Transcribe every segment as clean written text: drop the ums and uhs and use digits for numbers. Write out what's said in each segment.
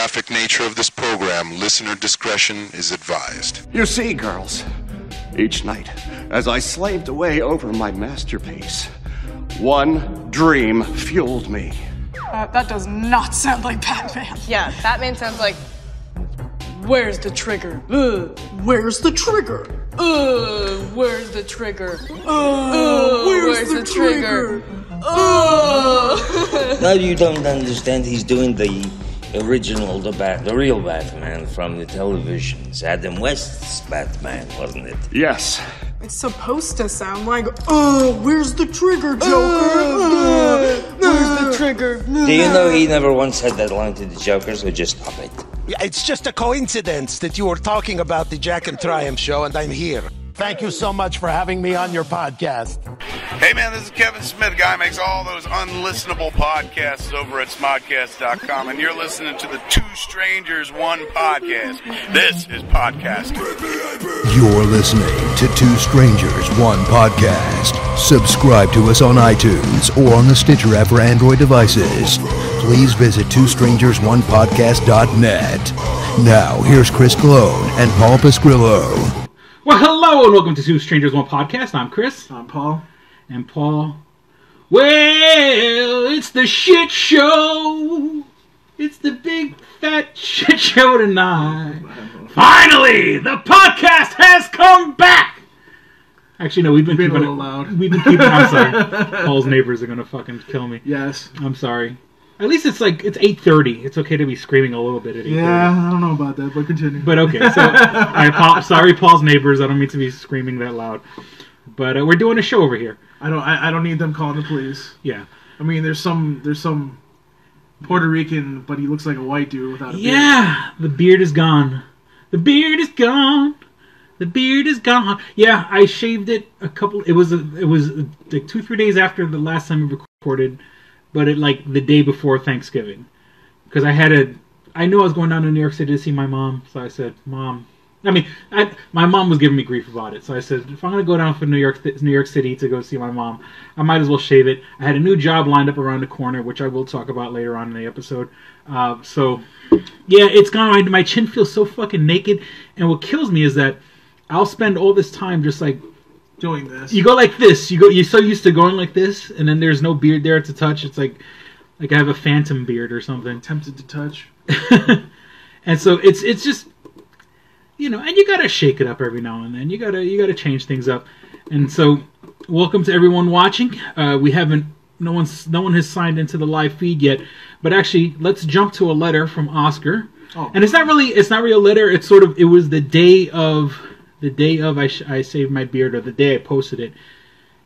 graphic nature of this program, listener discretion is advised. You see, girls, each night, as I slaved away over my masterpiece, one dream fueled me. That does not sound like Batman. Yeah, Batman sounds like, where's the trigger? Where's the trigger? Where's the trigger? Where's the trigger? Now you don't understand. He's doing the original, the real Batman from the televisions. Adam West's Batman, wasn't it? Yes. It's supposed to sound like, where's the trigger, Joker? Where's the trigger? Do you know he never once said that line to the Joker, so just stop it. Yeah, it's just a coincidence that you were talking about the Jack and Triumph show, and I'm here. Thank you so much for having me on your podcast. Hey man, this is Kevin Smith, guy who makes all those unlistenable podcasts over at smodcast.com, and you're listening to the Two Strangers, One Podcast. This is podcasting. You're listening to Two Strangers, One Podcast. Subscribe to us on iTunes or on the Stitcher app for Android devices. Please visit twostrangersonepodcast.net. Now, here's Chris Cologne and Paul Pasquillo. Well, hello and welcome to Two Strangers, One Podcast. I'm Chris. I'm Paul. And Paul, well, it's the shit show. It's the big fat shit show tonight. Finally, the podcast has come back. Actually, no, we've been keeping a little loud. I'm sorry. Paul's neighbors are gonna fucking kill me. Yes. I'm sorry. At least it's 8:30. It's okay to be screaming a little bit at 8:30. Yeah, I don't know about that, but continue. But okay, so sorry, Paul's neighbors. I don't mean to be screaming that loud. But we're doing a show over here. I don't need them calling the police. Yeah. I mean, there's some Puerto Rican, but he looks like a white dude without a beard. Yeah, the beard is gone. The beard is gone. The beard is gone. Yeah, I shaved it It was like 2-3 days after the last time we recorded. But the day before Thanksgiving, because I knew I was going down to New York City to see my mom, so I said, Mom, my mom was giving me grief about it, so I said, if I'm going to go down for New York City to go see my mom, I might as well shave it. I had a new job lined up around the corner, which I will talk about later on in the episode, so, yeah, it's gone. My chin feels so fucking naked, and what kills me is that I'll spend all this time just doing this. You go like this. You're so used to going like this, and then there's no beard there to touch. It's like I have a phantom beard or something. Tempted to touch. And so it's just, and you gotta shake it up every now and then. You gotta change things up. And so, welcome to everyone watching. We haven't. No one has signed into the live feed yet. But actually, let's jump to a letter from Oscar. Oh. And it's not really a letter. It's it was the day of I saved my beard, or the day I posted it.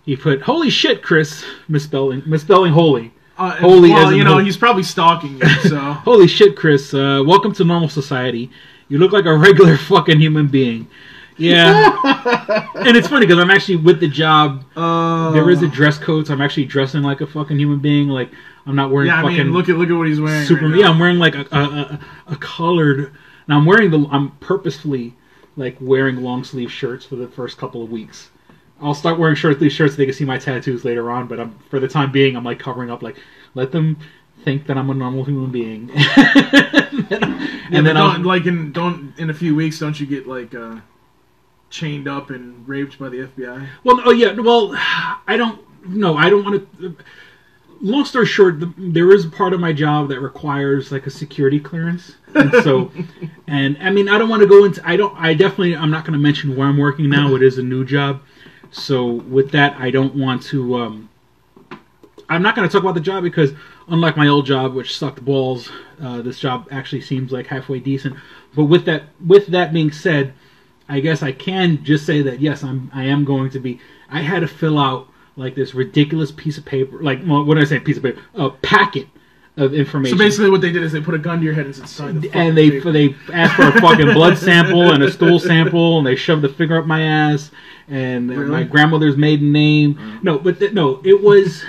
He put, "Holy shit, Chris," misspelling holy. Holy, well, he's probably stalking you, so. Holy shit, Chris. Welcome to normal society. You look like a regular fucking human being. Yeah. And it's funny, because I'm actually with the job. There is a dress code, so I'm actually dressing like a fucking human being. Like, I'm not wearing fucking... Yeah, I mean, look at what he's wearing Superman. right now. Yeah, I'm wearing like a collared... Now, I'm purposefully... wearing long sleeve shirts for the first couple of weeks. I'll start wearing short-sleeve shirts so they can see my tattoos later on, but for the time being, I'm covering up, let them think that I'm a normal human being. and then in a few weeks, don't you get chained up and raped by the FBI? Well, I don't want to. Long story short, there is a part of my job that requires a security clearance, and so, and I mean, I don't want to go into. I'm not going to mention where I'm working now. It is a new job, so with that, I don't want to. I'm not going to talk about the job because, unlike my old job, which sucked balls, this job actually seems halfway decent. But with that being said, I guess I can just say that yes, I am going to be. I had to fill out this ridiculous piece of paper, what did I say, piece of paper, a packet of information. So basically what they did is they put a gun to your head and said, sign the and they asked for a fucking blood sample and a stool sample, and they shoved a finger up my ass, and my grandmother's maiden name. It was...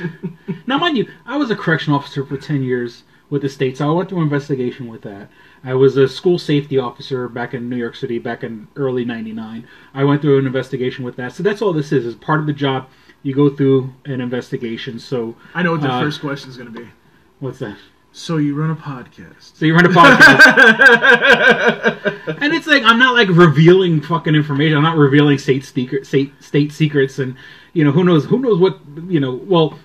Now, mind you, I was a correction officer for 10 years with the state, so I went through an investigation with that. I was a school safety officer back in New York City back in early 99. I went through an investigation with that. So that's all this is part of the job. You go through an investigation, so... I know what the first question is going to be. What's that? So you run a podcast. And it's like, I'm not like revealing fucking information. I'm not revealing state secrets, and who knows what well,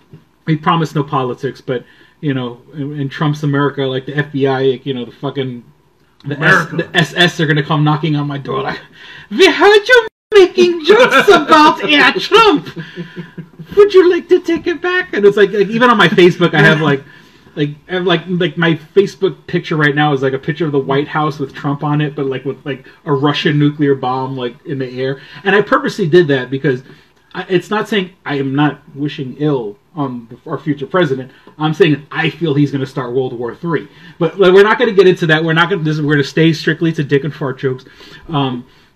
we promise no politics, but in Trump's America, like the FBI, like, the fucking the SS are gonna come knocking on my door like, we heard you making jokes about Trump. Would you like to take it back? And it's like even on my Facebook, I have like my Facebook picture right now is like a picture of the White House with Trump on it, but like with like a Russian nuclear bomb like in the air. And I purposely did that because it's not saying I am not wishing ill on our future president. I'm saying I feel he's going to start World War III. But we're not going to get into that. We're not going. We're going to stay strictly to dick and fart jokes.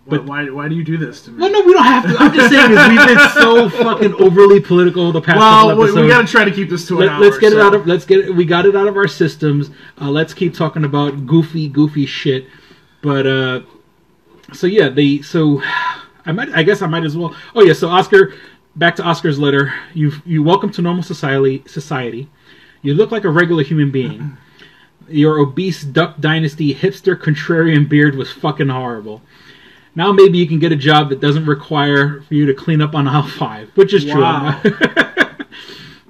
But why do you do this to me? Well, no, we don't have to. I'm just saying is we've been so fucking overly political the past couple episodes. We got to try to keep this to an hour. Let's get it out of. We got it out of our systems. Let's keep talking about goofy shit. But so yeah, I guess I might as well. Oh yeah, so Oscar, back to Oscar's letter. You welcome to normal society. You look like a regular human being. Your obese Duck Dynasty hipster contrarian beard was fucking horrible. Now maybe you can get a job that doesn't require for you to clean up on aisle 5, which is true. Wow.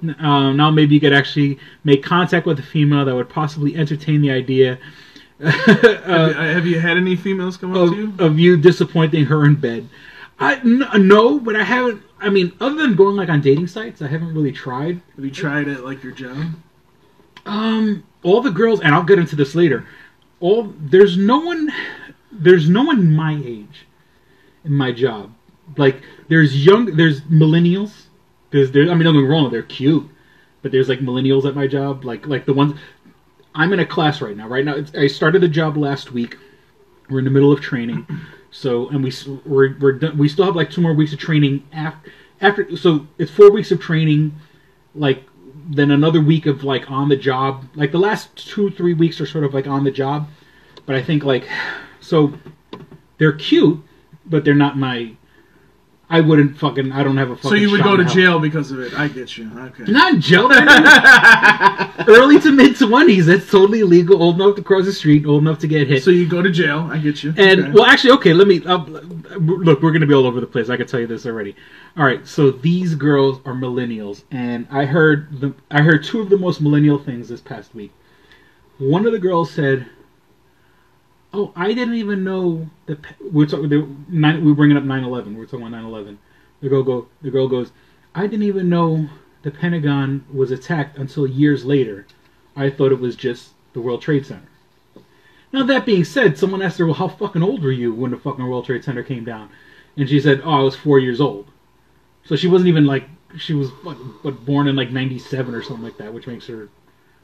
Now maybe you could actually make contact with a female that would possibly entertain the idea. Have you had any females come up to you? Of you disappointing her in bed? No, but I haven't. I mean, other than going like on dating sites, I haven't really tried. Have you tried it like your job? All the girls, and I'll get into this later. There's no one my age in my job. Like there's millennials. I mean, don't get me wrong, they're cute, but there's like millennials at my job. Like the ones. I'm in a class right now. I started the job last week. We're in the middle of training, so and we're done. We still have like 2 more weeks of training after. So it's 4 weeks of training, like then another week of like on the job. Like the last 2-3 weeks are sort of like on the job, but I think like so they're cute, but they're not my. I don't have a fucking. So you would shot go to in hell. jail because of it. I get you. Okay. Not in jail. Early to mid 20s. That's totally legal. Old enough to cross the street. Old enough to get hit. So you go to jail. I get you. And okay. well, actually, okay. Let me look. We're gonna be all over the place. I can tell you this already. All right. So these girls are millennials, and I heard 2 of the most millennial things this past week. One of the girls said, "Oh, I didn't even know the we're bringing up 9/11. We're talking about 9/11." The girl goes, "I didn't even know the Pentagon was attacked until years later. I thought it was just the World Trade Center." Now that being said, someone asked her, "Well, how fucking old were you when the fucking World Trade Center came down?" And she said, "Oh, I was 4 years old." So she wasn't even like she was born in like 97 or something like that, which makes her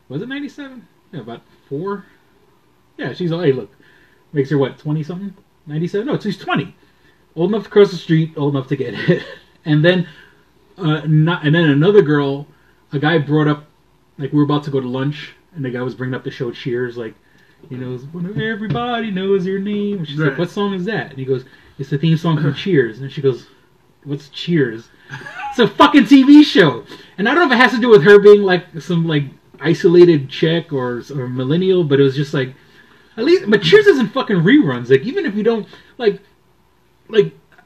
was it 97? Yeah, about 4. Yeah, she's hey look. Makes her, 20-something? 97? No, she's 20. Old enough to cross the street, old enough to get hit. And then another girl, a guy brought up, like, we were about to go to lunch, and the guy was bringing up the show Cheers, like, everybody knows your name. And she's like, what song is that? And he goes, it's the theme song from Cheers. And she goes, what's Cheers? It's a fucking TV show. And I don't know if it has to do with her being, like, some, like, isolated chick or millennial, but it was just, like, at least, but Cheers isn't fucking reruns. Like, even if you don't, like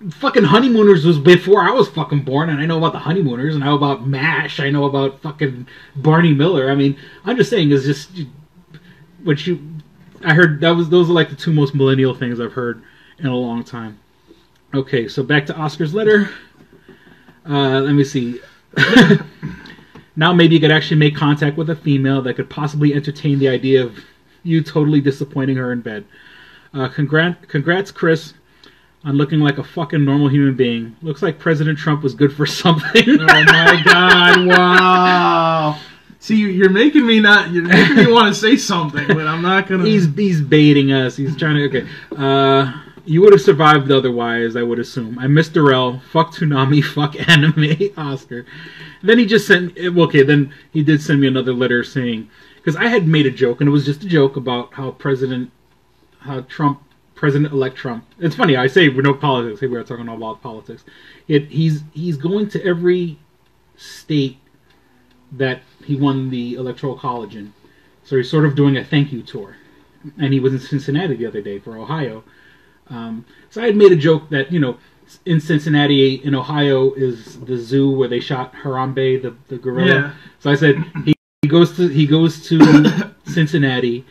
fucking Honeymooners was before I was fucking born, and I know about the Honeymooners, and I know about MASH, I know about fucking Barney Miller. I mean, I'm just saying, it's just, I heard, those are like the 2 most millennial things I've heard in a long time. Okay, so back to Oscar's letter. Let me see. Now maybe you could actually make contact with a female that could possibly entertain the idea of you totally disappointing her in bed. Congrats, Chris, on looking like a fucking normal human being. Looks like President Trump was good for something. Oh my God! Wow. See, you're making me want to say something, but I'm not gonna. He's baiting us. He's trying to. Okay. You would have survived otherwise, I would assume. I miss Darrell. Fuck Toonami. Fuck anime. Oscar. Then he just sent. Okay. Then he did send me another letter saying. Because I had made a joke, and it was just a joke about how President-elect Trump. It's funny, I say we're no politics. Hey, we're talking all about politics. He's going to every state that he won the Electoral College in. So he's sort of doing a thank you tour. And he was in Cincinnati the other day for Ohio. So I had made a joke that, in Cincinnati, in Ohio, is the zoo where they shot Harambe, the gorilla. Yeah. So I said he goes to Cincinnati,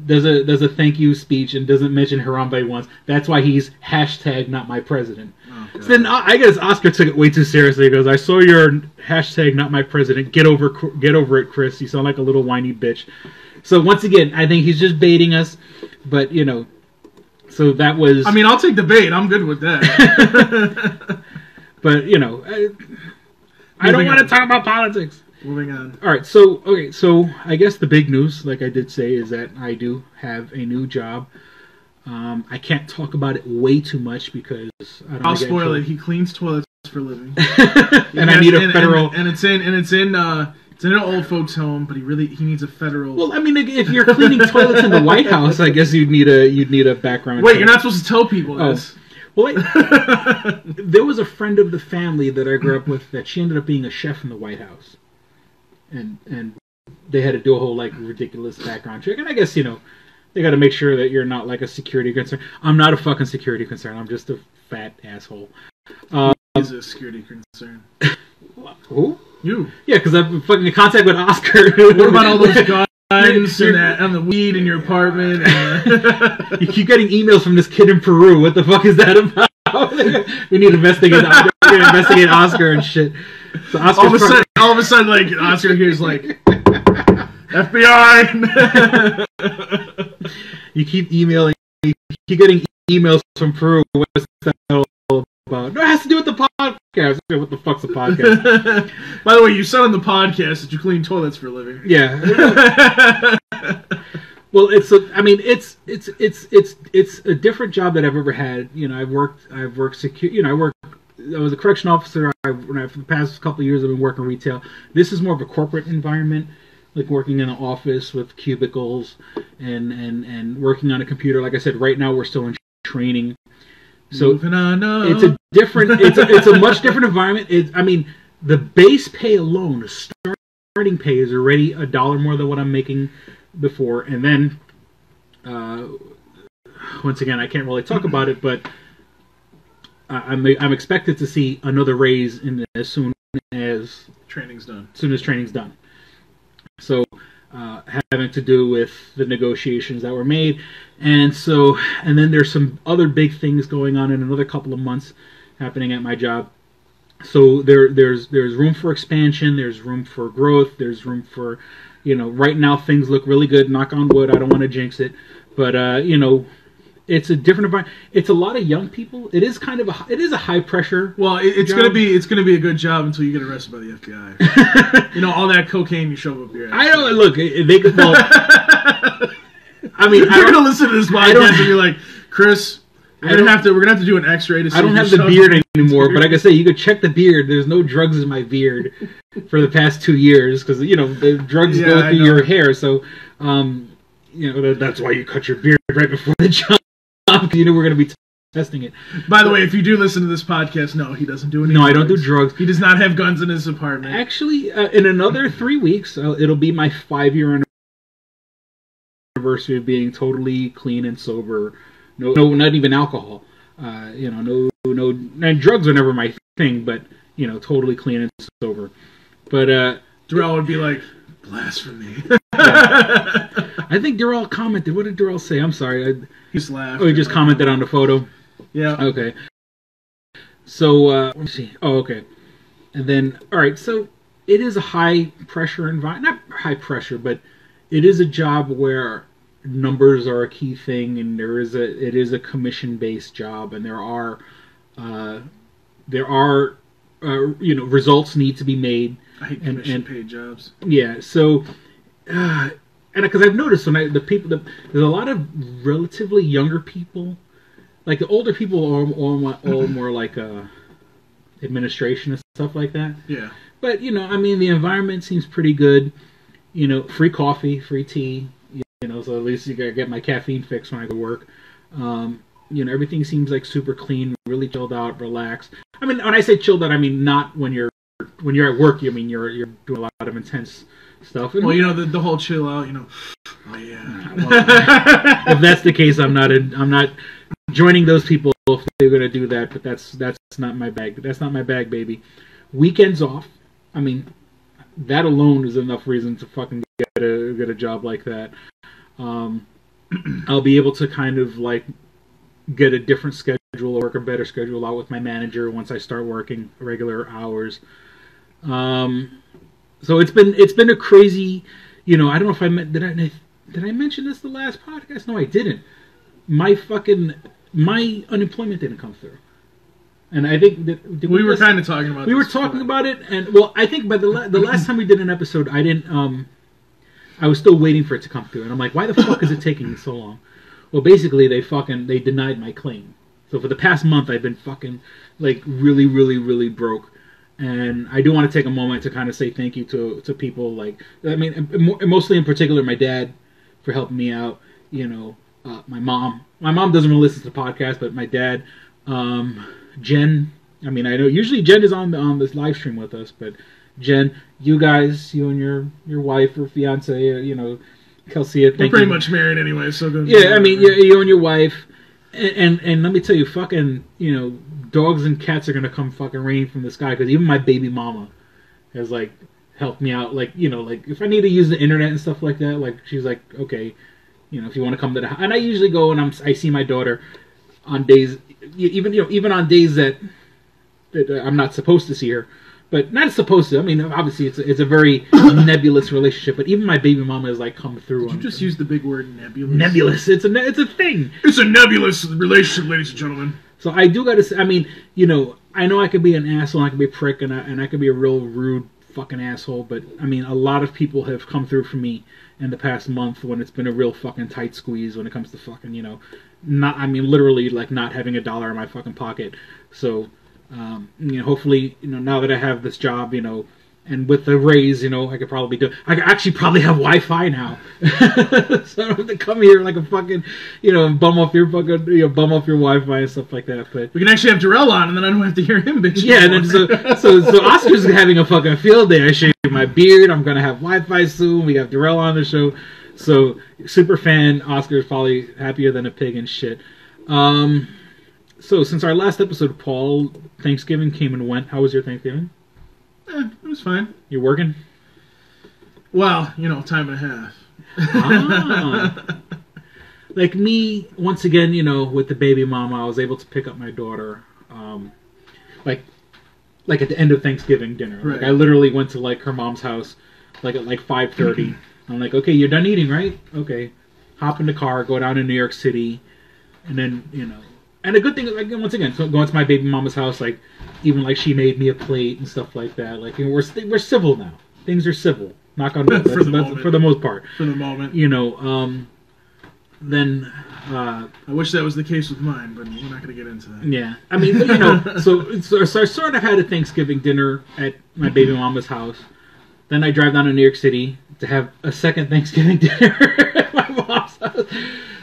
does a thank you speech, and doesn't mention Harambe once. That's why he's hashtag not my president. So then I guess Oscar took it way too seriously. He goes, "I saw your hashtag not my president. Get over it, Chris. You sound like a little whiny bitch." So once again, I think he's just baiting us. But so that was. I mean, I'll take the bait. I'm good with that. But I don't want to talk about politics. Moving on. All right. So I guess the big news, like I did say, is that I do have a new job. I can't talk about it way too much because I'll spoil it. He cleans toilets for a living, and I need a federal. And it's in an old folks' home, but he needs a federal. Well, I mean, if you're cleaning toilets in the White House, I guess you'd need a background. Wait, you're not supposed to tell people this. Well, there was a friend of the family that I grew up with that she ended up being a chef in the White House, and they had to do a whole ridiculous background check, and I guess they got to make sure that you're not a security concern. I'm not a fucking security concern. I'm just a fat asshole. He's a security concern. Who? You. Yeah, because I'm fucking in contact with Oscar. What about all those guns and the weed in your apartment? You keep getting emails from this kid in Peru. What the fuck is that about? We need to investigate. We're gonna investigate Oscar and shit. So all of a sudden, Oscar here's FBI. You keep emailing. You keep getting emails from Peru. What's that all about? No, it has to do with the podcast. What the fuck's a podcast? By the way, you said on the podcast that you clean toilets for a living. Yeah. Well, it's a different job that I've ever had. I was a correction officer. For the past couple of years, I've been working retail. This is more of a corporate environment. Like working in an office with cubicles and working on a computer. Like I said, right now we're still in training. So it's a much different environment. The base pay alone, the starting pay is already $1 more than what I'm making before. And then, once again, I can't really talk about it, but I'm expected to see another raise as soon as training's done. So, having to do with the negotiations that were made. And then there's some other big things going on in another couple of months happening at my job. So there's room for expansion, there's room for growth, there's room for, right now things look really good, knock on wood, I don't want to jinx it. But, it's a different environment. It's a lot of young people. It is a high pressure. Well, it's gonna be a good job until you get arrested by the FBI. All that cocaine you shove up your ass. I don't look. They could. Well, you're gonna listen to this podcast and be like, Chris, we're gonna have to do an X-ray to see. I don't have the beard anymore, but like I say, you could check the beard. There's no drugs in my beard for the past 2 years because the drugs go through your hair. So, that's why you cut your beard right before the job. We're going to be testing it. By the way, if you do listen to this podcast, no, he doesn't do any drugs. I don't do drugs. He does not have guns in his apartment. Actually, in another 3 weeks, it'll be my 5-year anniversary of being totally clean and sober. No, not even alcohol. No, and drugs are never my thing, but, totally clean and sober. But, Darrell would be like, blasphemy. I think Darrell commented. What did Darrell say? I'm sorry. He just laughed. Oh, he just commented on the photo? Yeah. Okay. So, let me see. Oh, okay. And then, all right, so it is a high-pressure environment. Not high pressure, but it is a job where numbers are a key thing, and it is a commission-based job, and there are results need to be made. I hate commission-paid jobs. Yeah, so... and because I've noticed there's a lot of relatively younger people, like the older people are all more like administration and stuff like that. Yeah. But the environment seems pretty good. Free coffee, free tea. So at least you gotta get my caffeine fix when I go to work. Everything seems like super clean, really chilled out, relaxed. When I say chilled out, I mean not when you're at work. You're doing a lot of intense stuff. Well, you know, the whole chill out, you know. Oh yeah. If that's the case, I'm not joining those people if they're gonna do that. But that's not my bag. That's not my bag, baby. Weekends off. I mean, that alone is enough reason to fucking get a job like that. I'll be able to kind of like get a different schedule or work a better schedule out with my manager once I start working regular hours. So it's been a crazy, you know, I don't know if did I mention this the last podcast? No, I didn't. My unemployment didn't come through. And I think that we were kind of talking about. We were talking about it, and well, I think by the last time we did an episode, I didn't. I was still waiting for it to come through, and I'm like, why the fuck is it taking me so long? Well, basically, they denied my claim. So for the past month, I've been fucking like really, really, really broke. And I do want to take a moment to kind of say thank you to people like, I mean, mostly in particular my dad for helping me out. You know, my mom. My mom doesn't really listen to the podcast, but my dad. Jen, I mean, I know usually Jen is on this live stream with us, but Jen, you guys, you and your wife or fiance, you know, Kelsey, we're pretty much married anyway, so good. Yeah, I mean, you and your wife, and let me tell you, fucking, you know, dogs and cats are gonna come fucking rain from the sky, because even my baby mama has like helped me out, like, you know, like if I need to use the internet and stuff like that, like she's like, okay, you know, if you want to come to the house, and I usually go and I see my daughter on days. Even on days that I'm not supposed to see her, but not supposed to. I mean, obviously it's a very nebulous relationship. But even my baby mama has like come through. Did you just use the big word nebulous? Nebulous. It's a thing. It's a nebulous relationship, ladies and gentlemen. So I do got to say. I mean, you know, I know I could be an asshole, and I could be a prick, and I could be a real rude fucking asshole. But I mean, a lot of people have come through for me in the past month when it's been a real fucking tight squeeze when it comes to fucking, you know. Literally, like, not having $1 in my fucking pocket. So, you know, hopefully, you know, now that I have this job, you know, and with the raise, you know, I could actually probably have Wi-Fi now. So I don't have to come here like a fucking, you know, bum off your Wi-Fi and stuff like that. But we can actually have Darrell on, and then I don't have to hear him bitch. Yeah, and then so Oscar's having a fucking field day. I shaved my beard. I'm gonna have Wi-Fi soon. We got Darrell on the show. So, super fan, Oscar's probably happier than a pig and shit. So, since our last episode, Paul, Thanksgiving came and went. How was your Thanksgiving? It was fine. You're working? Well, you know, time and a half. Like me, once again, you know, with the baby mama, I was able to pick up my daughter, like at the end of Thanksgiving dinner. Right. Like, I literally went to, like, her mom's house, like, at, like, 5:30. I'm like, okay, you're done eating, right? Okay. Hop in the car, go down to New York City, and then, you know. And the good thing is, like, once again, so going to my baby mama's house, like, even, like, she made me a plate and stuff like that. Like, you know, we're civil now. Things are civil. Knock on wood. For the most part. For the moment. You know, then... I wish that was the case with mine, but we're not going to get into that. Yeah. I mean, but, you know, so I sort of had a Thanksgiving dinner at my baby mama's house. Then I drive down to New York City to have a second Thanksgiving dinner at my mom's house.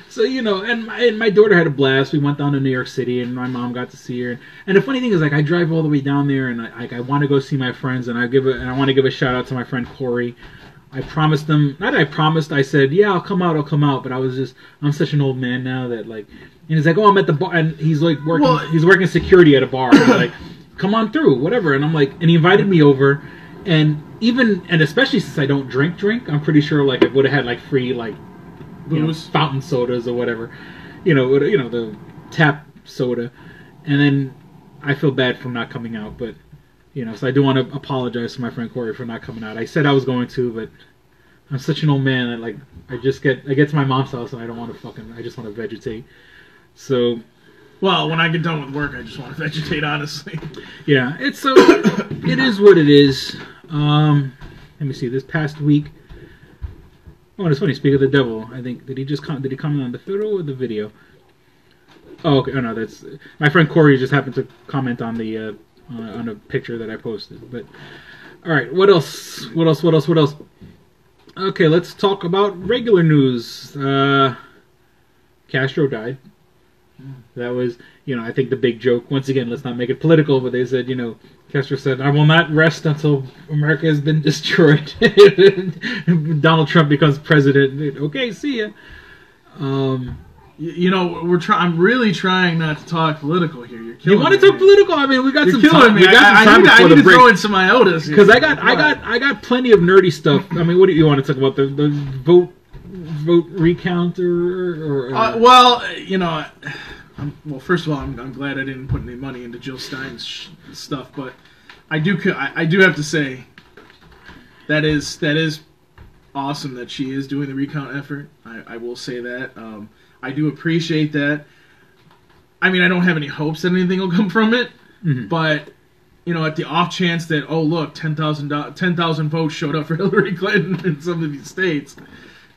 So, you know, and my daughter had a blast. We went down to New York City, and my mom got to see her. And the funny thing is, like, I drive all the way down there, and I want to go see my friends, and I want to give a shout out to my friend Corey. I promised him, I said, yeah, I'll come out, but I'm such an old man now that, like, and he's like, oh, I'm at the bar, and he's like he's working security at a bar, and like, come on through, whatever. And I'm like, and he invited me over, and especially since I don't drink, I'm pretty sure, like, I would have had, like, free, like, you know, fountain sodas or whatever, you know, the tap soda, and then I feel bad for not coming out, but, you know, so I do want to apologize to my friend Corey for not coming out. I said I was going to, but I'm such an old man that, like, I get to my mom's house and I don't want to I just want to vegetate. So, well, when I get done with work, I just want to vegetate, honestly. Yeah, it is what it is. Let me see. This past week, oh, it's funny. Speak of the devil. I think did he comment on the photo or the video? Oh, okay. Oh no, that's my friend Corey just happened to comment on the on a picture that I posted. But all right, what else? Okay, let's talk about regular news. Castro died. That was, I think the big joke. Once again, let's not make it political, but they said, Castro said, "I will not rest until America has been destroyed." Donald Trump becomes president. Okay, see ya. I'm really trying not to talk political here. You're killing You want to me. talk political? I mean, we got some killing time. me. We got some time I before need the to break. throw in some iotas here. Because I got plenty of nerdy stuff. I mean, what do you want to talk about? The vote recount or well, first of all, I'm glad I didn't put any money into Jill Stein's stuff, but I do have to say that is awesome that she is doing the recount effort. I will say that. I do appreciate that. I mean, I don't have any hopes that anything will come from it, but at the off chance that, oh look, 10,000 votes showed up for Hillary Clinton in some of these states,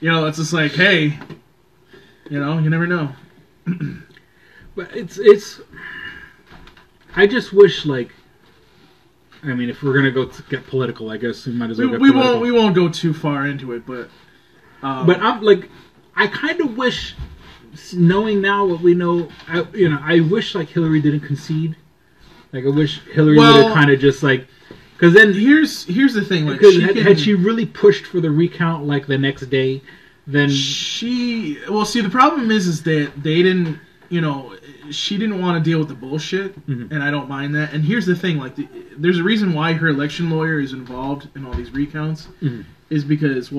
it's just like, hey, you never know. But it's. I just wish, if we're gonna get political, I guess we might as well get political. We won't go too far into it, but I kind of wish, knowing now what we know, I wish Hillary didn't concede. I wish Hillary would have kind of just because then here's the thing, because had she really pushed for the recount the next day, then see the problem is that they didn't, she didn't want to deal with the bullshit, and I don't mind that. And here's the thing, there's a reason why her election lawyer is involved in all these recounts, is because,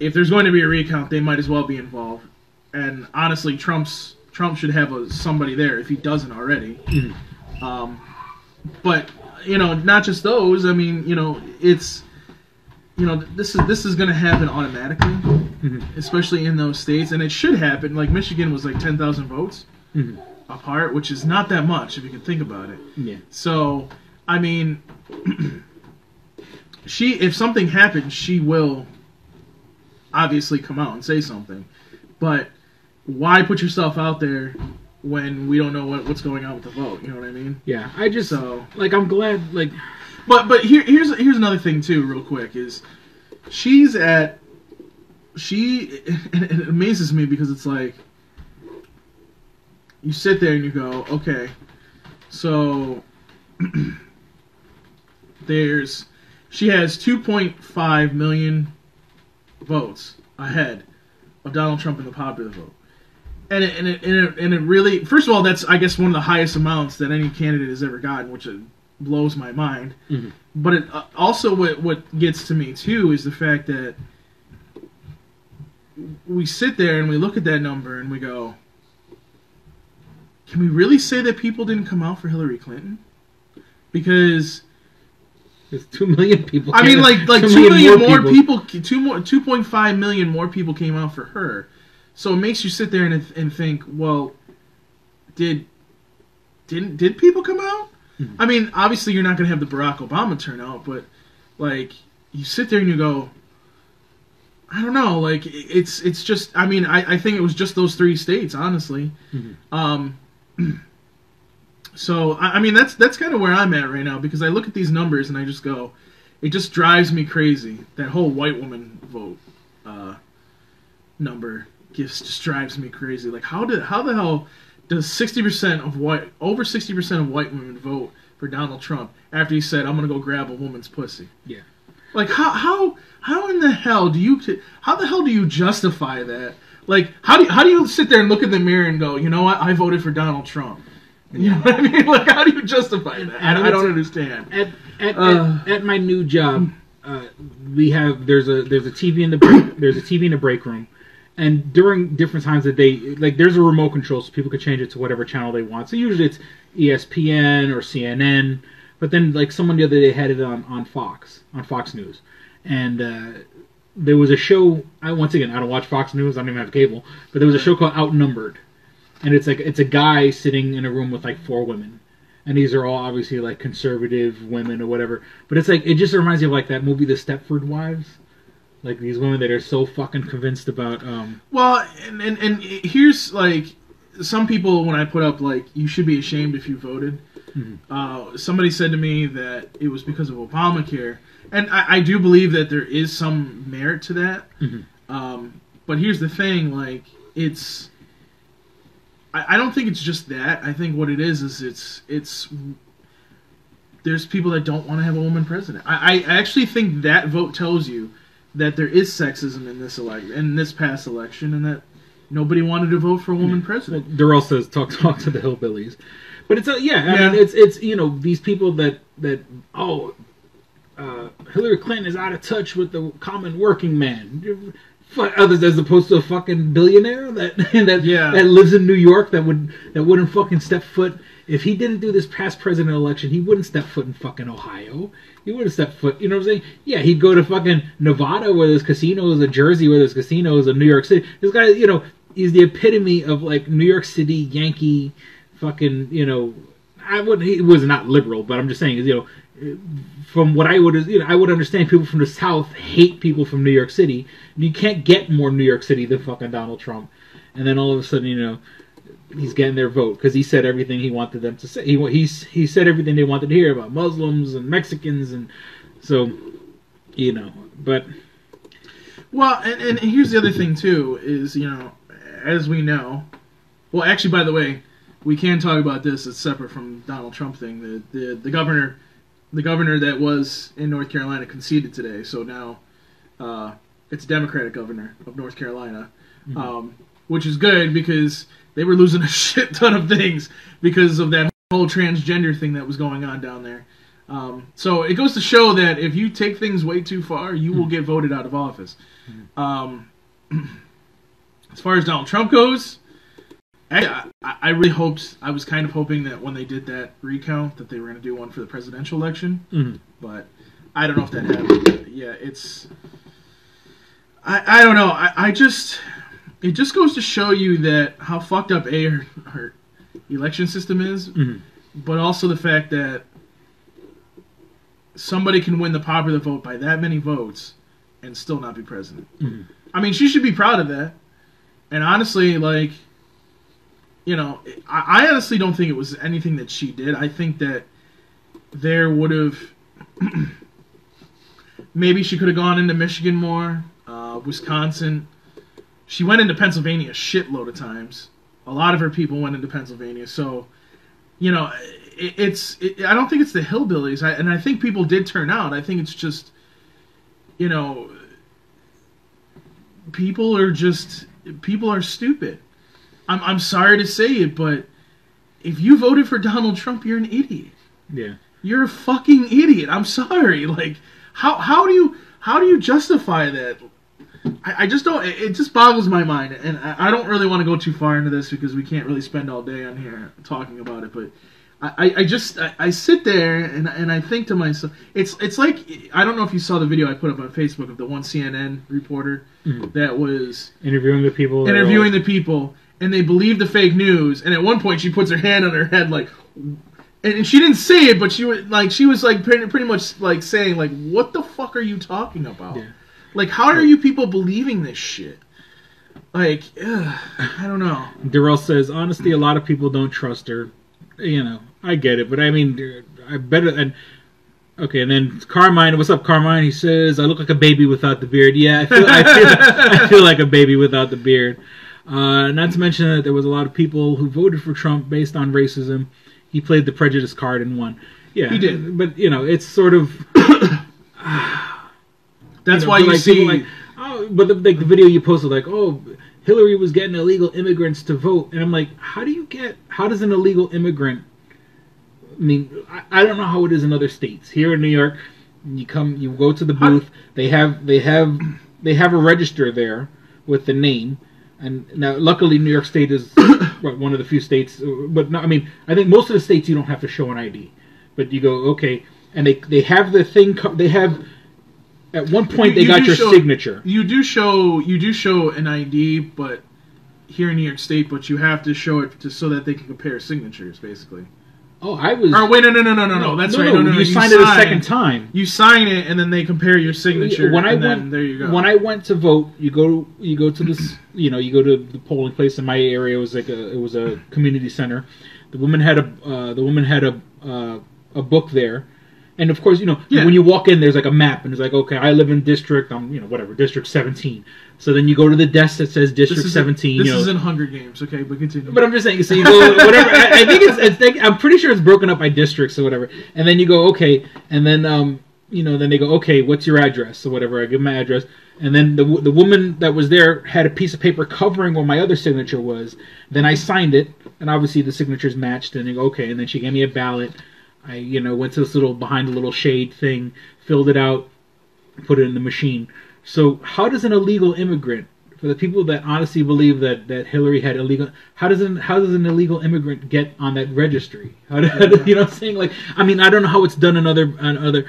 if there's going to be a recount, they might as well be involved. And honestly, Trump should have somebody there if he doesn't already. But not just those. I mean, it's this is going to happen automatically, especially in those states, and it should happen. Michigan was 10,000 votes apart, which is not that much if you can think about it. Yeah. So I mean, if something happens, she will obviously come out and say something, but why put yourself out there when we don't know what's going on with the vote? You know what I mean? Yeah, I just I'm glad But here's another thing too, real quick, is and it amazes me because it's you sit there and you go, okay, so she has 2.5 million votes ahead of Donald Trump in the popular vote. And it really, first of all, that's, I guess, one of the highest amounts that any candidate has ever gotten, which blows my mind. But it also, what gets to me too is the fact that we sit there and we look at that number and we go, can we really say that people didn't come out for Hillary Clinton? Because there's 2 million people. I mean, 2 million more people, 2.5 million more people came out for her. So it makes you sit there and think, well, did people come out? I mean, obviously you're not going to have the Barack Obama turnout, but you sit there and you go, I don't know, it's just, I mean, I think it was just those 3 states, honestly. So I mean, that's kind of where I'm at right now, because I look at these numbers and I just go, it just drives me crazy. That whole white woman vote number just drives me crazy. How the hell does 60% of over 60% of white women vote for Donald Trump after he said, "I'm gonna go grab a woman's pussy"? Yeah. How in the hell do you justify that? How do you sit there and look in the mirror and go, you know what, I voted for Donald Trump? You know what I mean? How do you justify that? I don't understand. At my new job, there's a TV in the break room. And during different times of the day, there's a remote control, so people can change it to whatever channel they want. So usually it's ESPN or CNN, but then someone the other day had it on Fox News, and there was a show. Once again, I don't watch Fox News. I don't even have cable, but there was a show called Outnumbered, and it's a guy sitting in a room with 4 women, and these are all obviously conservative women or whatever. But it's it just reminds me of that movie, The Stepford Wives. These women that are so fucking convinced about. Well, and here's some people, when I put up you should be ashamed if you voted. Somebody said to me that it was because of Obamacare, and I do believe that there is some merit to that. But here's the thing: I don't think it's just that. I think what it is it's there's people that don't want to have a woman president. I actually think that vote tells you that there is sexism in this past election, and that nobody wanted to vote for a woman president. Well, Darrell says talk to the hillbillies, but it's I mean it's these people that Hillary Clinton is out of touch with the common working man. Others as opposed to a fucking billionaire that lives in New York that wouldn't fucking step foot. If he didn't do this past president election, he wouldn't step foot in fucking Ohio. He wouldn't step foot, you know what I'm saying? Yeah, he'd go to fucking Nevada where there's casinos, or Jersey where there's casinos, or New York City. This guy, he's the epitome of like New York City Yankee fucking, he was not liberal, but I'm just saying, from what I would understand, people from the South hate people from New York City. You can't get more New York City than fucking Donald Trump. And then all of a sudden, he's getting their vote because he said everything he wanted them to say. He said everything they wanted to hear about Muslims and Mexicans, and so, but. Well, and here's the other thing too is as we know, well, actually, by the way, we can talk about this. It's separate from Donald Trump thing. The governor that was in North Carolina conceded today, so now it's Democratic governor of North Carolina, which is good because they were losing a shit ton of things because of that whole transgender thing that was going on down there. So it goes to show that if you take things way too far, you will get voted out of office. As far as Donald Trump goes, I really hoped, I was kind of hoping that when they did that recount that they were going to do one for the presidential election, but I don't know if that happened. Yeah, it's, I don't know. It just goes to show you that how fucked up our election system is, but also the fact that somebody can win the popular vote by that many votes and still not be president. I mean, she should be proud of that. And honestly, like, I honestly don't think it was anything that she did. I think that there would have maybe she could have gone into Michigan more, Wisconsin. She went into Pennsylvania a shitload of times. A lot of her people went into Pennsylvania. So, I don't think it's the hillbillies. And I think people did turn out. I think it's just, people are stupid. I'm sorry to say it, but if you voted for Donald Trump, you're an idiot. Yeah. You're a fucking idiot. I'm sorry. Like, how do you justify that? I just don't. It just boggles my mind, and I don't really want to go too far into this because we can't really spend all day on here talking about it. But I sit there and I think to myself, it's like, I don't know if you saw the video I put up on Facebook of the one CNN reporter that was interviewing the people, and they believed the fake news. And at one point, she puts her hand on her head, like, and she didn't say it, but she was pretty much like saying, like, what the fuck are you talking about? Yeah. Like, how are you people believing this shit? Like, I don't know. Darrell says, honestly, a lot of people don't trust her. I get it, but I mean, I bet it. And okay, and then Carmine, what's up, Carmine? He says, I look like a baby without the beard. Yeah, I feel like a baby without the beard. Not to mention that there was a lot of people who voted for Trump based on racism. He played the prejudice card and won. Yeah, he did. But it's sort of. That's why you see. But the video you posted, like, Hillary was getting illegal immigrants to vote, and I'm like, how does an illegal immigrant? I mean, I don't know how it is in other states. Here in New York, you go to the booth. They have a register there with the name, and now luckily New York State is one of the few states. But no, I mean, I think most of the states you don't have to show an ID, but you go okay, and they have the thing. They have. At one point, they got your signature. You do show an ID, but here in New York State, but you have to show it so that they can compare signatures, basically. Oh, I was. Oh wait, no. That's right. No. You signed it a second time. You sign it, and then they compare your signature. There you go. When I went to vote, you go to this. You go to the polling place in my area. It was a community center. The woman had a book there. And of course, when you walk in, there's like a map, and it's like, okay, I live in district, District 17. So then you go to the desk that says District 17. This isn't Hunger Games, okay? But continue. But I'm just saying, so you go whatever. I think I'm pretty sure it's broken up by districts or whatever. And then you go, okay, and then then they go, okay, what's your address or whatever. I give them my address, and then the woman that was there had a piece of paper covering where my other signature was. Then I signed it, and obviously the signatures matched. And they go, okay, and then she gave me a ballot. I, went to this behind a little shade thing, filled it out, put it in the machine. So how does an illegal immigrant, for the people that honestly believe that Hillary had illegal, how does an illegal immigrant get on that registry? How do, you know what I'm saying? Like, I mean, I don't know how it's done on other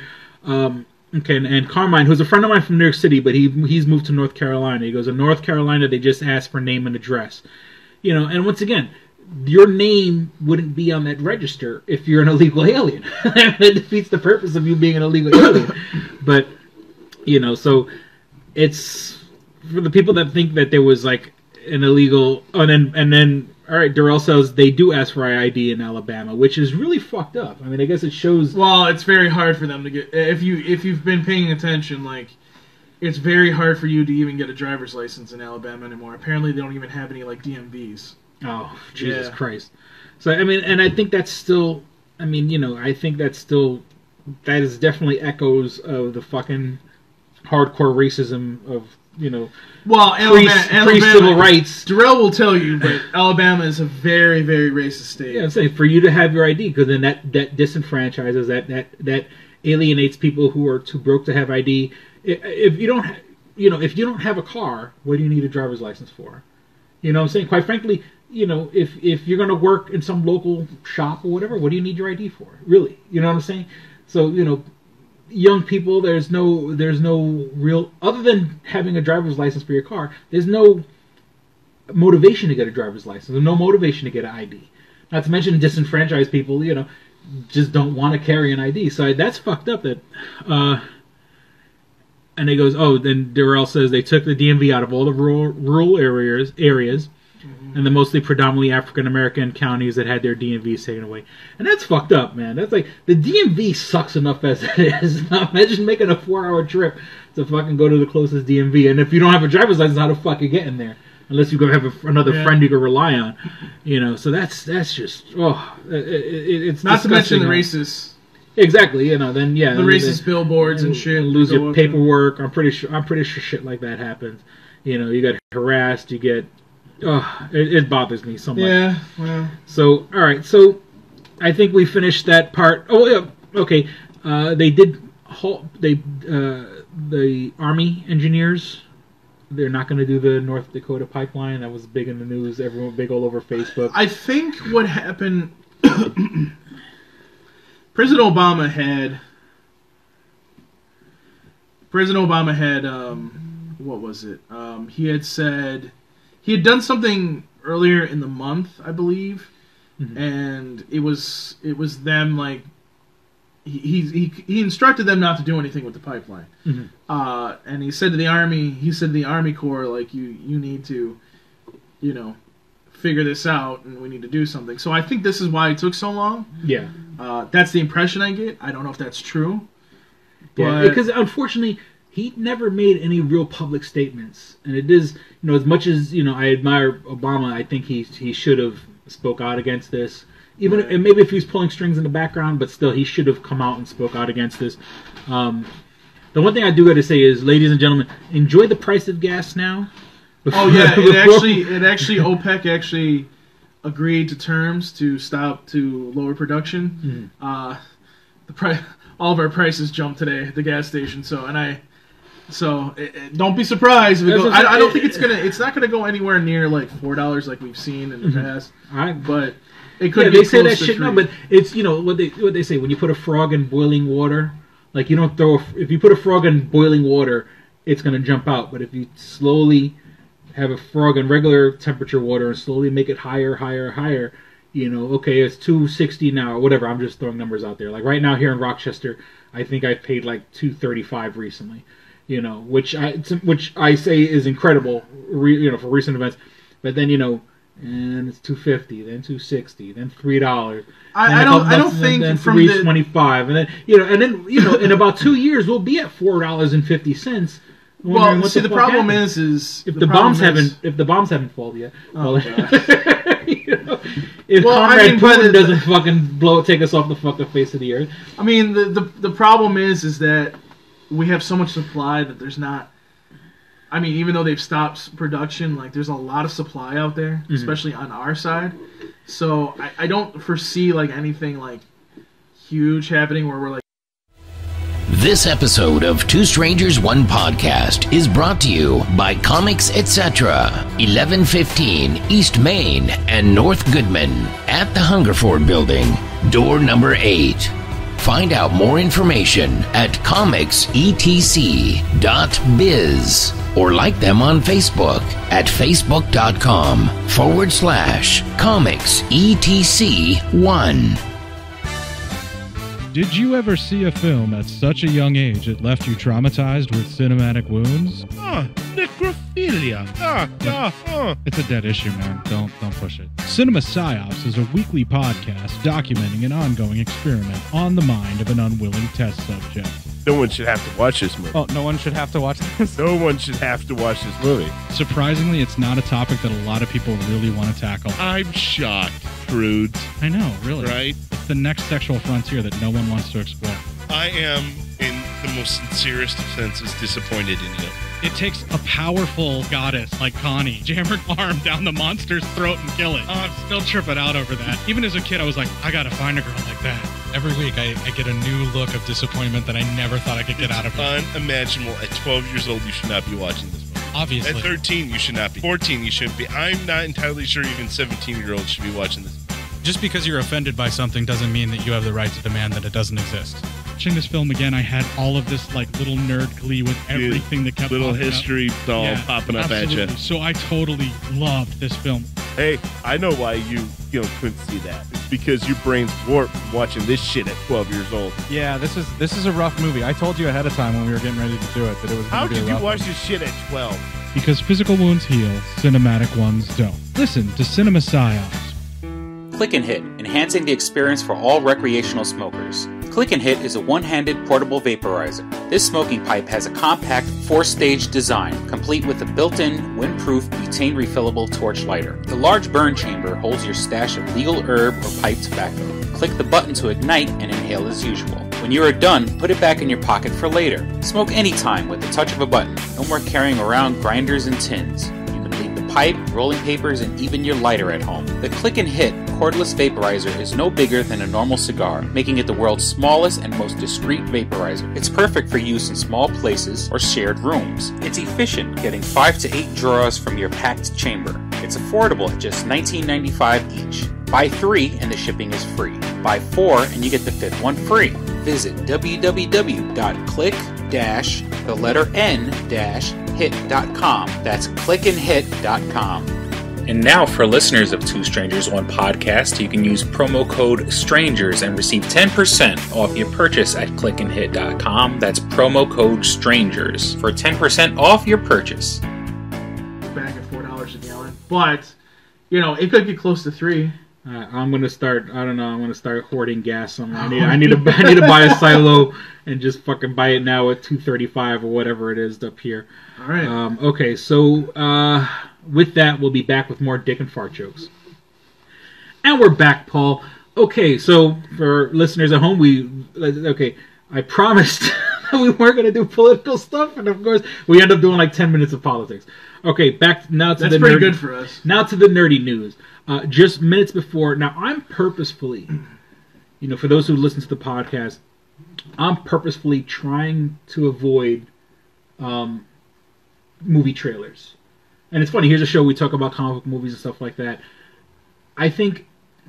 okay, and Carmine, who's a friend of mine from New York City, but he's moved to North Carolina. He goes, in North Carolina, they just ask for name and address. And once again, your name wouldn't be on that register if you're an illegal alien. That defeats the purpose of you being an illegal alien. But, so it's for the people that think that there was like an illegal, and then all right, Darrell says they do ask for ID in Alabama, which is really fucked up. I mean, I guess it shows. Well, it's very hard for them to get. If you've been paying attention, like, it's very hard for you to even get a driver's license in Alabama anymore. Apparently, they don't even have any like DMVs. Oh, Jesus Christ. So, I mean, and I think that's still, I think that is definitely echoes of the fucking hardcore racism of, pre-civil rights. Darrell will tell you, but Alabama is a very, very racist state. Yeah, I'm saying, for you to have your ID, because then that disenfranchises, that alienates people who are too broke to have ID. If you don't, if you don't have a car, what do you need a driver's license for? You know what I'm saying? Quite frankly, if you're going to work in some local shop or whatever, what do you need your ID for? Really? You know what I'm saying? So, young people, there's no real, other than having a driver's license for your car, there's no motivation to get a driver's license. There's no motivation to get an ID. Not to mention disenfranchised people, just don't want to carry an ID. So that's fucked up that, and it goes, then Darrell says they took the DMV out of all the rural areas, and the mostly predominantly African-American counties that had their DMVs taken away. And that's fucked up, man. That's like, the DMV sucks enough as it is. Now imagine making a 4-hour trip to fucking go to the closest DMV. And if you don't have a driver's license, how the fuck you get in there? Unless you go have another friend you can rely on. So that's just, it's not disgusting. to mention the racists. Exactly, then the racist billboards and shit. Lose your paperwork. I'm pretty sure shit like that happens. You get harassed. You get. It bothers me so much. Yeah. Well. So all right. So I think we finished that part. Oh yeah. Okay. They did. The Army engineers. They're not going to do the North Dakota pipeline. That was big in the news. Everyone big all over Facebook. I think what happened. President Obama had what was it? He had said he had done something earlier in the month, I believe, and it was them like he instructed them not to do anything with the pipeline, and he said to the Army Corps, like, you need to, figure this out, and we need to do something. So I think this is why it took so long. Yeah. That's the impression I get. I don't know if that's true. Yeah, because unfortunately, he never made any real public statements. And it is, as much as, I admire Obama, I think he should have spoke out against this. Even and maybe if he was pulling strings in the background, but still, he should have come out and spoke out against this. The one thing I do got to say is, ladies and gentlemen, enjoy the price of gas now. Oh yeah, OPEC actually agreed to terms to lower production. The price, all of our prices jumped today at the gas station. Don't be surprised. If I don't think it's not gonna go anywhere near like $4 like we've seen in the past. But it could. They say that shit. No, but it's what they say, when you put a frog in boiling water, like you don't if you put a frog in boiling water, it's gonna jump out. But if you slowly have a frog in regular temperature water and slowly make it higher, okay, it's 260 now or whatever. I'm just throwing numbers out there. Like right now here in Rochester, I think I paid like $235 recently, which I say is incredible, for recent events. But then and it's $2.50, then $2.60, then $3. I don't think then from $3.25, and then in about 2 years we'll be at $4.50. Well, see, the problem is if the bombs haven't fallen yet. Oh, if Comrade Putin doesn't fucking take us off the fucking face of the earth. I mean, the problem is that we have so much supply that there's not. I mean, even though they've stopped production, like there's a lot of supply out there, especially on our side. So I don't foresee like anything like huge happening where we're like. This episode of Two Strangers, One Podcast is brought to you by Comics Etc. 1115 East Main and North Goodman at the Hungerford Building, door number 8. Find out more information at comicsetc.biz or like them on Facebook at facebook.com/comicsetc1. Did you ever see a film at such a young age it left you traumatized with cinematic wounds? Necrophilia. It's a dead issue, man. Don't push it. Cinema Psyops is a weekly podcast documenting an ongoing experiment on the mind of an unwilling test subject. No one should have to watch this movie. Oh, no one should have to watch this? No one should have to watch this movie. Surprisingly, it's not a topic that a lot of people really want to tackle. I'm shocked, prudes. I know, really. Right? It's the next sexual frontier that no one wants to explore. I am, in the most sincerest of senses, disappointed in you. It takes a powerful goddess like Connie, jam her arm down the monster's throat and kill it. Oh, I'm still tripping out over that. Even as a kid, I was like, I gotta find a girl like that. Every week, I get a new look of disappointment that I never thought I could get out of her. Unimaginable. At 12 years old, you should not be watching this movie. Obviously. At 13, you should not be. 14, you shouldn't be. I'm not entirely sure even 17-year-olds should be watching this movie. Just because you're offended by something doesn't mean that you have the right to demand that it doesn't exist. Watching this film again, I had all of this like little nerd glee with everything that kept little popping history up. doll popping up absolutely. at you. So I totally loved this film. Hey, I know why you couldn't see that. It's because your brain's warped from watching this shit at 12 years old. Yeah, this is a rough movie. I told you ahead of time when we were getting ready to do it that it was going to be a rough. How could you watch this shit at 12? Because physical wounds heal, cinematic ones don't. Listen to Cinema Psyops. Click and Hit, enhancing the experience for all recreational smokers. Click and Hit is a one-handed portable vaporizer. This smoking pipe has a compact 4-stage design, complete with a built-in, windproof, butane refillable torch lighter. The large burn chamber holds your stash of legal herb or pipe tobacco. Click the button to ignite and inhale as usual. When you are done, put it back in your pocket for later. Smoke anytime with the touch of a button. No more carrying around grinders and tins. You can leave the pipe, rolling papers, and even your lighter at home. The Click and Hit cordless vaporizer is no bigger than a normal cigar, making it the world's smallest and most discreet vaporizer. It's perfect for use in small places or shared rooms. It's efficient, getting 5 to 8 draws from your packed chamber. It's affordable at just $19.95 each. Buy 3 and the shipping is free. Buy 4 and you get the 5th one free. Visit www.click-hit.com. That's clickandhit.com. And now, for listeners of Two Strangers, One Podcast, you can use promo code STRANGERS and receive 10% off your purchase at clickandhit.com. That's promo code STRANGERS for 10% off your purchase. Back at $4 a gallon. But, it could get close to $3. I'm gonna start. I don't know. I'm gonna start hoarding gas somewhere. I need to buy a silo and just fucking buy it now at $2.35 or whatever it is up here. All right. Okay. So with that, we'll be back with more dick and fart jokes. And we're back, Paul. Okay. So for listeners at home, I promised that we weren't gonna do political stuff, and of course, we end up doing like 10 minutes of politics. Okay. Back now to That's pretty good for us. Now to the nerdy news. Just minutes before, now I'm purposefully, for those who listen to the podcast, I'm purposefully trying to avoid movie trailers. And it's funny, here's a show we talk about comic book movies and stuff like that. I think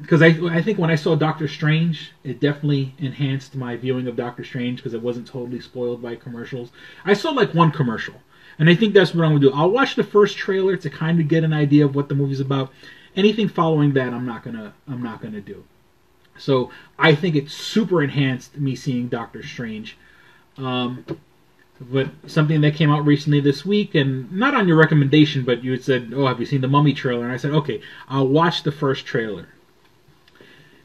when I saw Doctor Strange, it definitely enhanced my viewing of Doctor Strange because it wasn't totally spoiled by commercials. I saw like one commercial, and I think that's what I'm going to do. I'll watch the first trailer to kind of get an idea of what the movie's about. Anything following that, I'm not gonna do. So I think it super enhanced me seeing Doctor Strange. But something that came out recently this week, and not on your recommendation, but you had said, "Oh, have you seen the Mummy trailer?" And I said, "Okay, I'll watch the first trailer."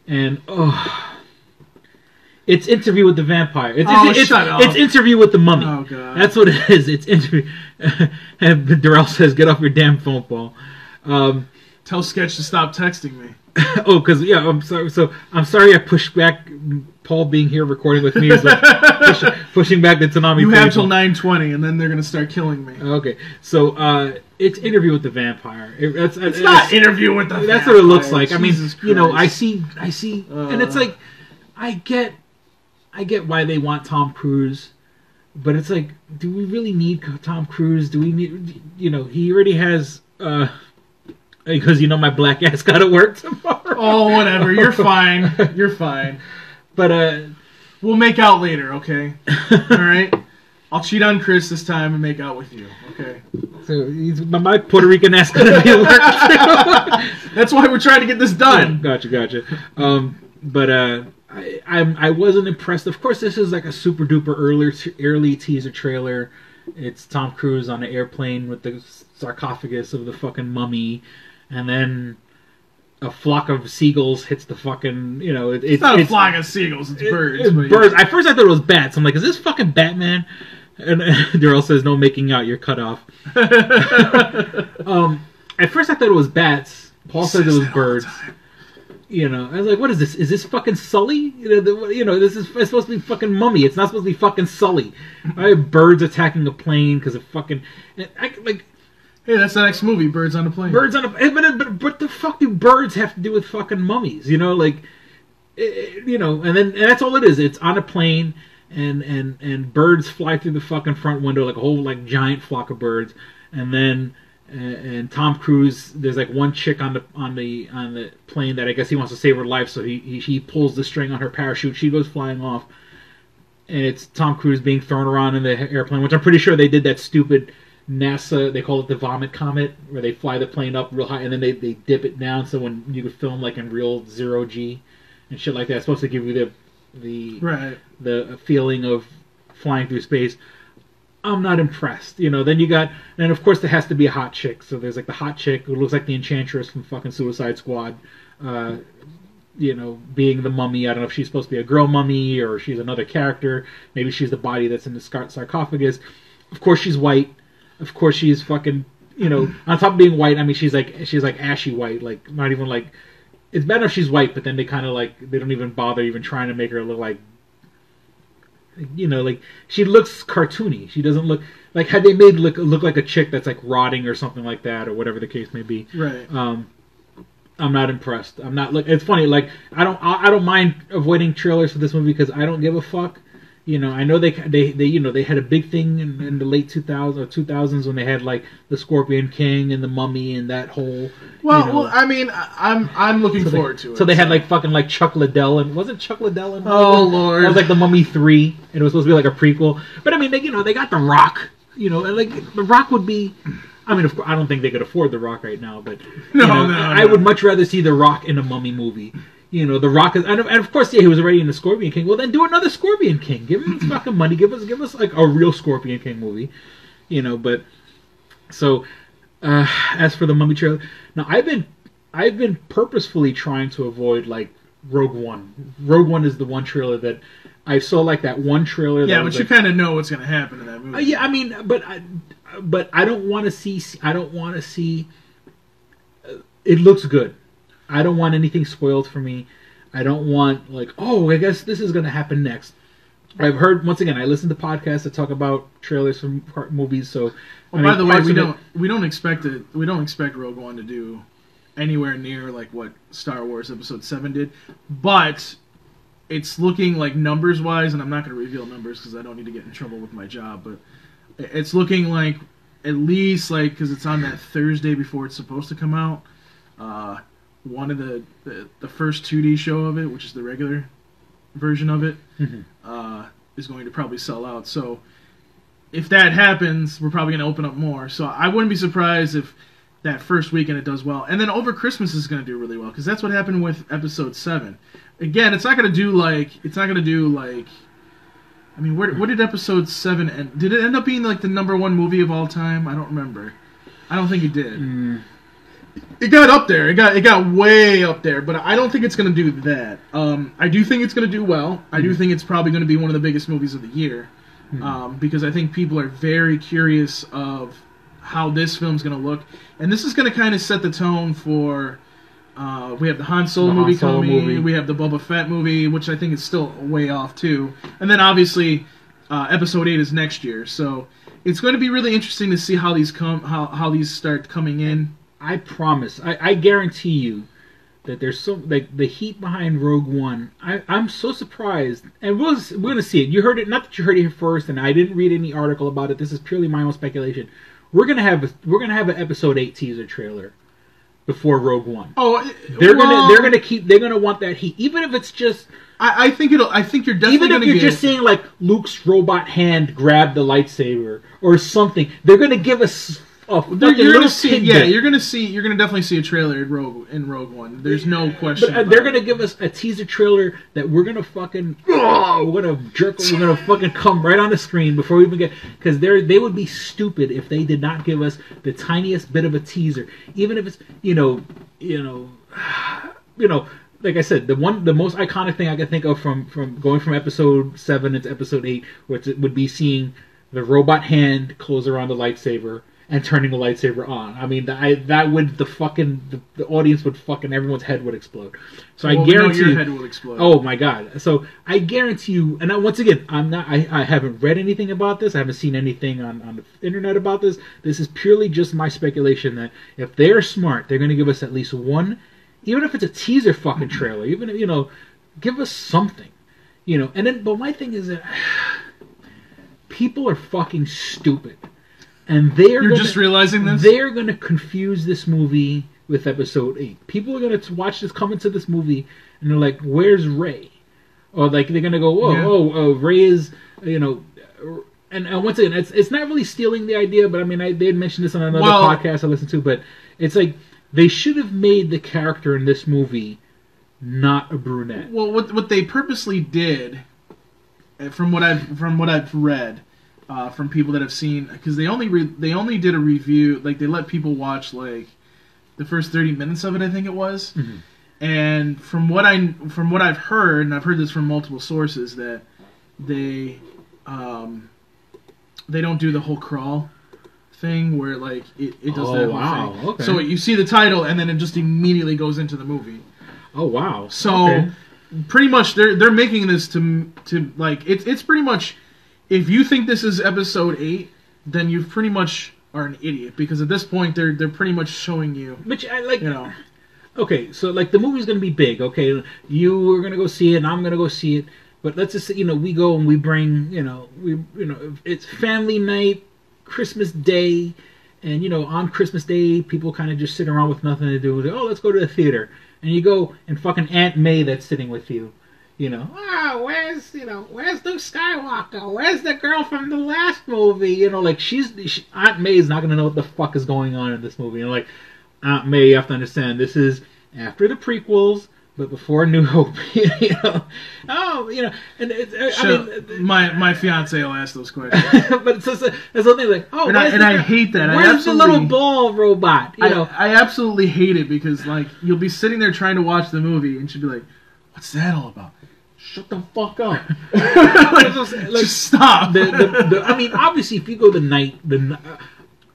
And it's Interview with the Vampire. Shut up. It's Interview with the Mummy. Oh God, that's what it is. It's Interview. And Darrell says, "Get off your damn phone, Paul." Tell Sketch to stop texting me. Because I'm sorry. So I'm sorry I pushed back Paul being here recording with me. Is like pushing back the Toonami. You have till 9:20, and then they're gonna start killing me. Okay, so it's Interview with the Vampire. It's not Interview with the Vampire. That's what it looks like. Jesus I mean, I Christ. see, and it's like, I get why they want Tom Cruise, but it's like, do we really need Tom Cruise? Do we need, he already has. Because my black ass gotta work tomorrow. Oh, whatever. You're fine. You're fine. But we'll make out later, okay? All right. I'll cheat on Chris this time and make out with you, okay? So my Puerto Rican ass gonna be at work too. That's why we're trying to get this done. Gotcha. But I wasn't impressed. Of course, this is like a super duper early teaser trailer. It's Tom Cruise on an airplane with the sarcophagus of the fucking mummy. And then a flock of seagulls hits the fucking, it's not a flock of seagulls, it's birds. It's birds. At first I thought it was bats. I'm like, is this fucking Batman? And Darrell says, no making out, you're cut off. At first I thought it was bats. Paul says it was birds. I was like, what is this? Is this fucking Sully? This is it's supposed to be fucking Mummy. It's not supposed to be fucking Sully. I have birds attacking a plane because of fucking... Hey, that's the next movie, Birds on a Plane. Birds on a... But the fuck do birds have to do with fucking mummies? And that's all it is. It's on a plane, and birds fly through the fucking front window like a whole giant flock of birds, and then and Tom Cruise, there's one chick on the plane that I guess he wants to save her life, so he pulls the string on her parachute. She goes flying off, and it's Tom Cruise being thrown around in the airplane, which I'm pretty sure they did that stupid NASA, they call it the vomit comet, where they fly the plane up real high and then they dip it down, so when you could film in real 0G and shit like that, it's supposed to give you the feeling of flying through space. I'm not impressed. Then you got, and of course there has to be a hot chick, so there's the hot chick who looks like the Enchantress from fucking Suicide Squad, being the mummy. I don't know if she's supposed to be a girl mummy or she's another character. Maybe she's the body that's in the sarcophagus. Of course she's white. Of course she's fucking, on top of being white, I mean she's like ashy white, not even it's better if she's white, but then they kind of they don't even bother even trying to make her look like she looks cartoony. She doesn't look had they made look like a chick that's rotting or something like that, or whatever the case may be. Right. I'm not impressed. I'm not it's funny, I don't mind avoiding trailers for this movie because I don't give a fuck. I know they had a big thing in the late 2000s when they had the Scorpion King and the Mummy and that whole. Well, I mean, I'm looking forward to it. So they had fucking Chuck Liddell, and wasn't Chuck Liddell in? Oh Lord, that was the Mummy 3, and it was supposed to be a prequel. But I mean, they got The Rock, and The Rock would be. I mean, of course, I don't think they could afford The Rock right now, but I would much rather see The Rock in a Mummy movie. The Rock is, and of course, he was already in the Scorpion King. Well, then do another Scorpion King. Give him his fucking money. Give us a real Scorpion King movie. But so as for the Mummy trailer, now I've been purposefully trying to avoid Rogue One. Rogue One is the one trailer that I saw that one trailer. Yeah, but you kind of know what's going to happen in that movie. Yeah, I mean, but I don't want to see. I don't want to see. It looks good. I don't want anything spoiled for me. I don't want I guess this is going to happen next. I've heard, once again, I listen to podcasts that talk about trailers from movies. So, by the way, we don't expect Rogue One to do anywhere near what Star Wars Episode 7 did, but it's looking numbers wise, and I'm not going to reveal numbers because I don't need to get in trouble with my job, but it's looking at least because it's on that Thursday before it's supposed to come out. One of the first 2D show of it, which is the regular version of it, is going to probably sell out. So if that happens, we're probably going to open up more. So I wouldn't be surprised if that first weekend it does well. And then over Christmas is going to do really well, because that's what happened with Episode 7. Again, it's not going to do I mean, what did Episode 7 end? Did it end up being like the #1 movie of all time? I don't remember. I don't think it did. It got up there. It got way up there, but I don't think it's going to do that. I do think it's going to do well. I do think it's probably going to be one of the biggest movies of the year, because I think people are very curious of how this film's going to look, and this is going to kind of set the tone for. We have the Han Solo movie coming. We have the Boba Fett movie, which I think is still way off too. And then obviously, Episode 8 is next year, so it's going to be really interesting to see how these how these start coming in. I promise, I guarantee you that there's so like the heat behind Rogue One. I'm so surprised, and we're gonna see it. You heard it, not that you heard it here first, and I didn't read any article about it. This is purely my own speculation. We're gonna have an Episode 8 teaser trailer before Rogue One. Oh, they're gonna want that heat, even if it's just. I think you're definitely even if you're just seeing like Luke's robot hand grab the lightsaber or something. They're gonna give us. You're gonna definitely see a trailer in Rogue One. There's no question. But they're gonna give us a teaser trailer that we're gonna fucking we're gonna fucking come right on the screen before we even get, because they would be stupid if they did not give us the tiniest bit of a teaser, even if it's like I said, the most iconic thing I can think of from going from Episode 7 into Episode 8, which would be seeing the robot hand close around the lightsaber and turning the lightsaber on. I mean, the audience would fucking, everyone's head would explode. So I guarantee your head will explode. Oh my god! So I guarantee you, and once again, I haven't read anything about this. I haven't seen anything on the internet about this. This is purely just my speculation that if they're smart, they're going to give us at least one, even if it's a teaser fucking trailer. Even if, give us something, And then, but my thing is that people are fucking stupid. And You're just realizing this? They're going to confuse this movie with Episode 8. People are going to watch this, come into this movie, and they're like, where's Rey? Or like they're going to go, Rey is, and once again, it's not really stealing the idea, but I mean, they had mentioned this on another podcast I listened to, but it's like, they should have made the character in this movie not a brunette. Well, what they purposely did, from what I've read, from people that have seen, because they only did a review, like they let people watch like the first 30 minutes of it, I think it was, and from what I've heard, and I've heard this from multiple sources, that they don't do the whole crawl thing where like it does that whole thing. Okay. So you see the title and then it just immediately goes into the movie. Oh wow! So pretty much they're making this to like it's pretty much. If you think this is Episode 8, then you pretty much are an idiot, because at this point they're pretty much showing you. Which I like. Okay, so like the movie's gonna be big. Okay, you are gonna go see it, and I'm gonna go see it. But let's just say, we go and we bring, it's family night, Christmas Day, and on Christmas Day people kind of just sit around with nothing to do. Oh, let's go to the theater, and you go and fucking Aunt May that's sitting with you. Where's Luke Skywalker? Where's the girl from the last movie? Like Aunt May is not gonna know what the fuck is going on in this movie. Like Aunt May, you have to understand, this is after the prequels, but before New Hope. And my fiance will ask those questions. But it's just there's something like, I hate that. Where's the little ball robot? I absolutely hate it, because like you'll be sitting there trying to watch the movie, and she'll be like, "What's that all about?" Shut the fuck up. Just stop. I mean, obviously, if you go the night,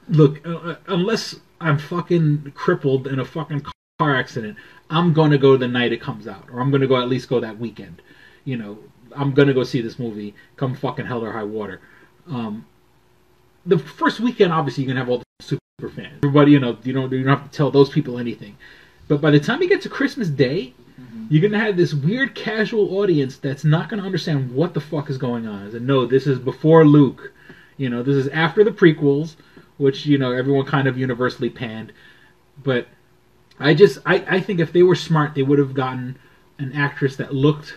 look, unless I'm fucking crippled in a fucking car accident, I'm going to go the night it comes out. Or I'm going to go at least go that weekend. I'm going to go see this movie, come fucking hell or high water. The first weekend, obviously, you're going to have all the super fans. Everybody, you don't have to tell those people anything. But by the time you get to Christmas Day, you're going to have this weird casual audience that's not going to understand what the fuck is going on. And no, this is before Luke. This is after the prequels, which, everyone kind of universally panned. But I think if they were smart, they would have gotten an actress that looked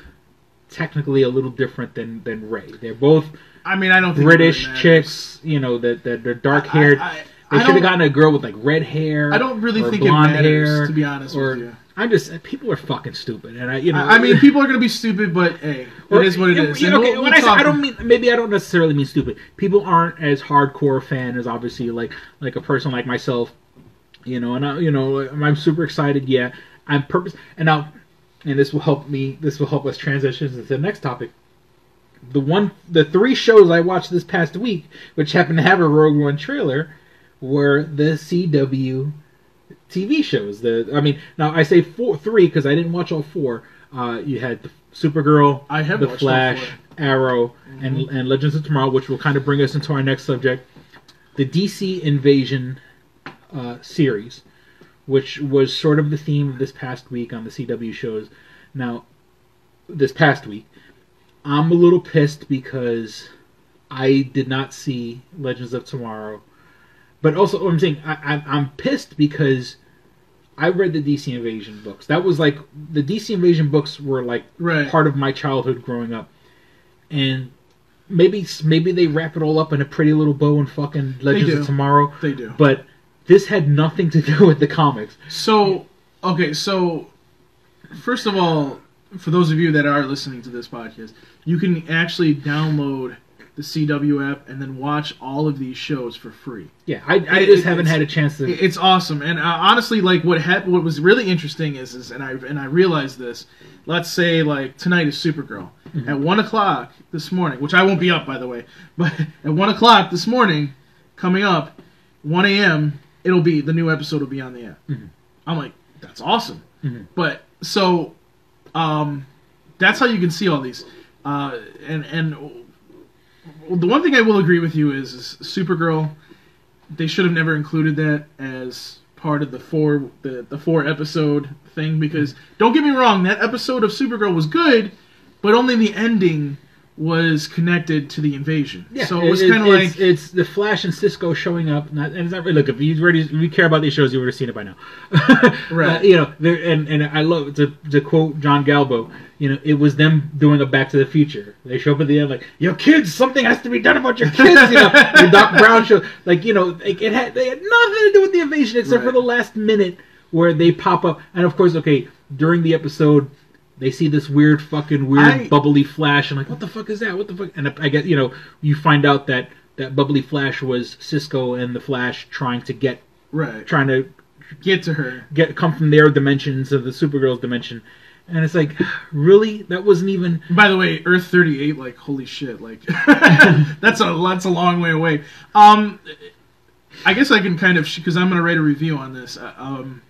technically a little different than Rey. They're both I don't think British chicks, that they're dark-haired. They should have gotten a girl with like red hair. I don't really think blonde it matters, hair, to be honest with you. people are fucking stupid, and I mean, people are gonna be stupid, but hey, it is what it is. Yeah, okay, when I say, I don't mean, maybe I don't necessarily mean stupid. People aren't as hardcore fan as obviously like a person like myself, and I'm super excited. Yeah, I'm and this will help me. This will help us transition to the next topic. The 3 shows I watched this past week, which happened to have a Rogue One trailer, were the CW TV shows. Now I say 3 because I didn't watch all 4. You had the Supergirl, The Flash, Arrow, and Legends of Tomorrow, which will kind of bring us into our next subject, the DC Invasion series, which was sort of the theme of this past week on the CW shows. Now, this past week, I'm a little pissed because I did not see Legends of Tomorrow. But also, I'm saying, I'm pissed because I read the DC Invasion books. That was like, the DC Invasion books were like part of my childhood growing up. And maybe they wrap it all up in a pretty little bow in fucking Legends of Tomorrow. They do. But this had nothing to do with the comics. So first of all, for those of you that are listening to this podcast, you can actually download the CW app and then watch all of these shows for free. Yeah, I just haven't had a chance to. It's awesome, and honestly, like what was really interesting is I realized this. Let's say like tonight is Supergirl at 1:00 this morning, which I won't be up by the way, but at 1:00 this morning, coming up, 1 a.m. it'll be the new episode will be on the app. I'm like, that's awesome, but so. That's how you can see all these. And the one thing I will agree with you is Supergirl. They should have never included that as part of the 4 episode thing, because don't get me wrong, that episode of Supergirl was good, but only the ending was connected to the invasion. Yeah, so it was kind of like it's the Flash and Cisco showing up, and it's not really. Look, if you care about these shows, you would have seen it by now, right? And I love to quote John Galbo. It was them doing a Back to the Future. They show up at the end like, "Your kids, something has to be done about your kids." The Doc Brown show, they had nothing to do with the invasion except for the last minute where they pop up, and of course, during the episode. They see this weird bubbly Flash, and like, what the fuck is that? What the fuck? And I guess, you find out that bubbly Flash was Cisco and the Flash trying to get to her, come from their dimensions of the Supergirl's dimension, and it's like, really? That wasn't even. By the way, Earth 38, like, holy shit, like, that's a long way away. I guess I can kind of because I'm gonna write a review on this. I'm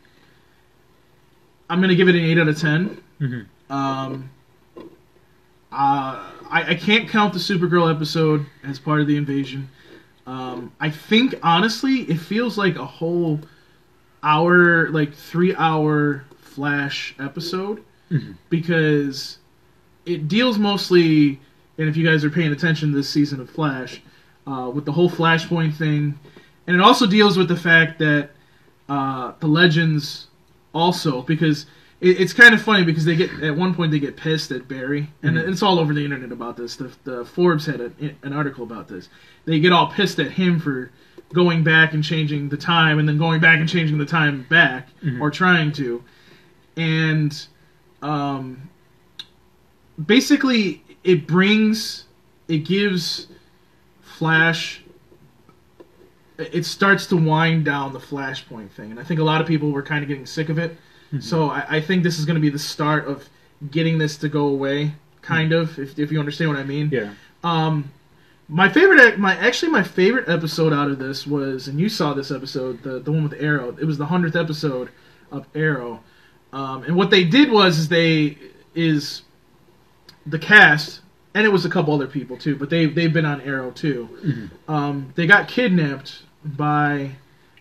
gonna give it an 8 out of 10. I can't count the Supergirl episode as part of the invasion. I think honestly it feels like a whole hour, like 3-hour Flash episode, because it deals mostly, and if you guys are paying attention this season of Flash, with the whole Flashpoint thing, and it also deals with the fact that the Legends also, because it's kind of funny because at one point they get pissed at Barry, and it's all over the internet about this. The Forbes had an article about this. They get all pissed at him for going back and changing the time, and then going back and changing the time back, or trying to, and basically it gives Flash. It starts to wind down the Flashpoint thing, and I think a lot of people were kind of getting sick of it. So I think this is going to be the start of getting this to go away, kind of, if you understand what I mean. Yeah. My favorite episode out of this was, and you saw this episode, the one with Arrow. It was the 100th episode of Arrow, and what they did was the cast, and it was a couple other people too, but they've been on Arrow too. They got kidnapped by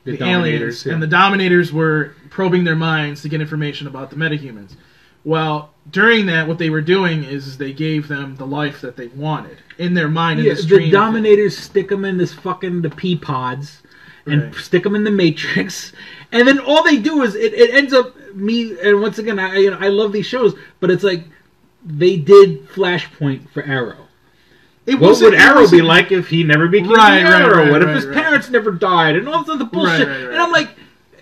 the aliens, and the Dominators were probing their minds to get information about the metahumans. Well, during that, what they were doing is they gave them the life that they wanted in their mind. In this dream. The Dominators stick them in the pea pods and stick them in the Matrix, and then all they do is it ends up and once again, I love these shows, but it's like they did Flashpoint for Arrow. What would Arrow be like if he never became Arrow? What if his parents never died? And all this other bullshit. And I'm like,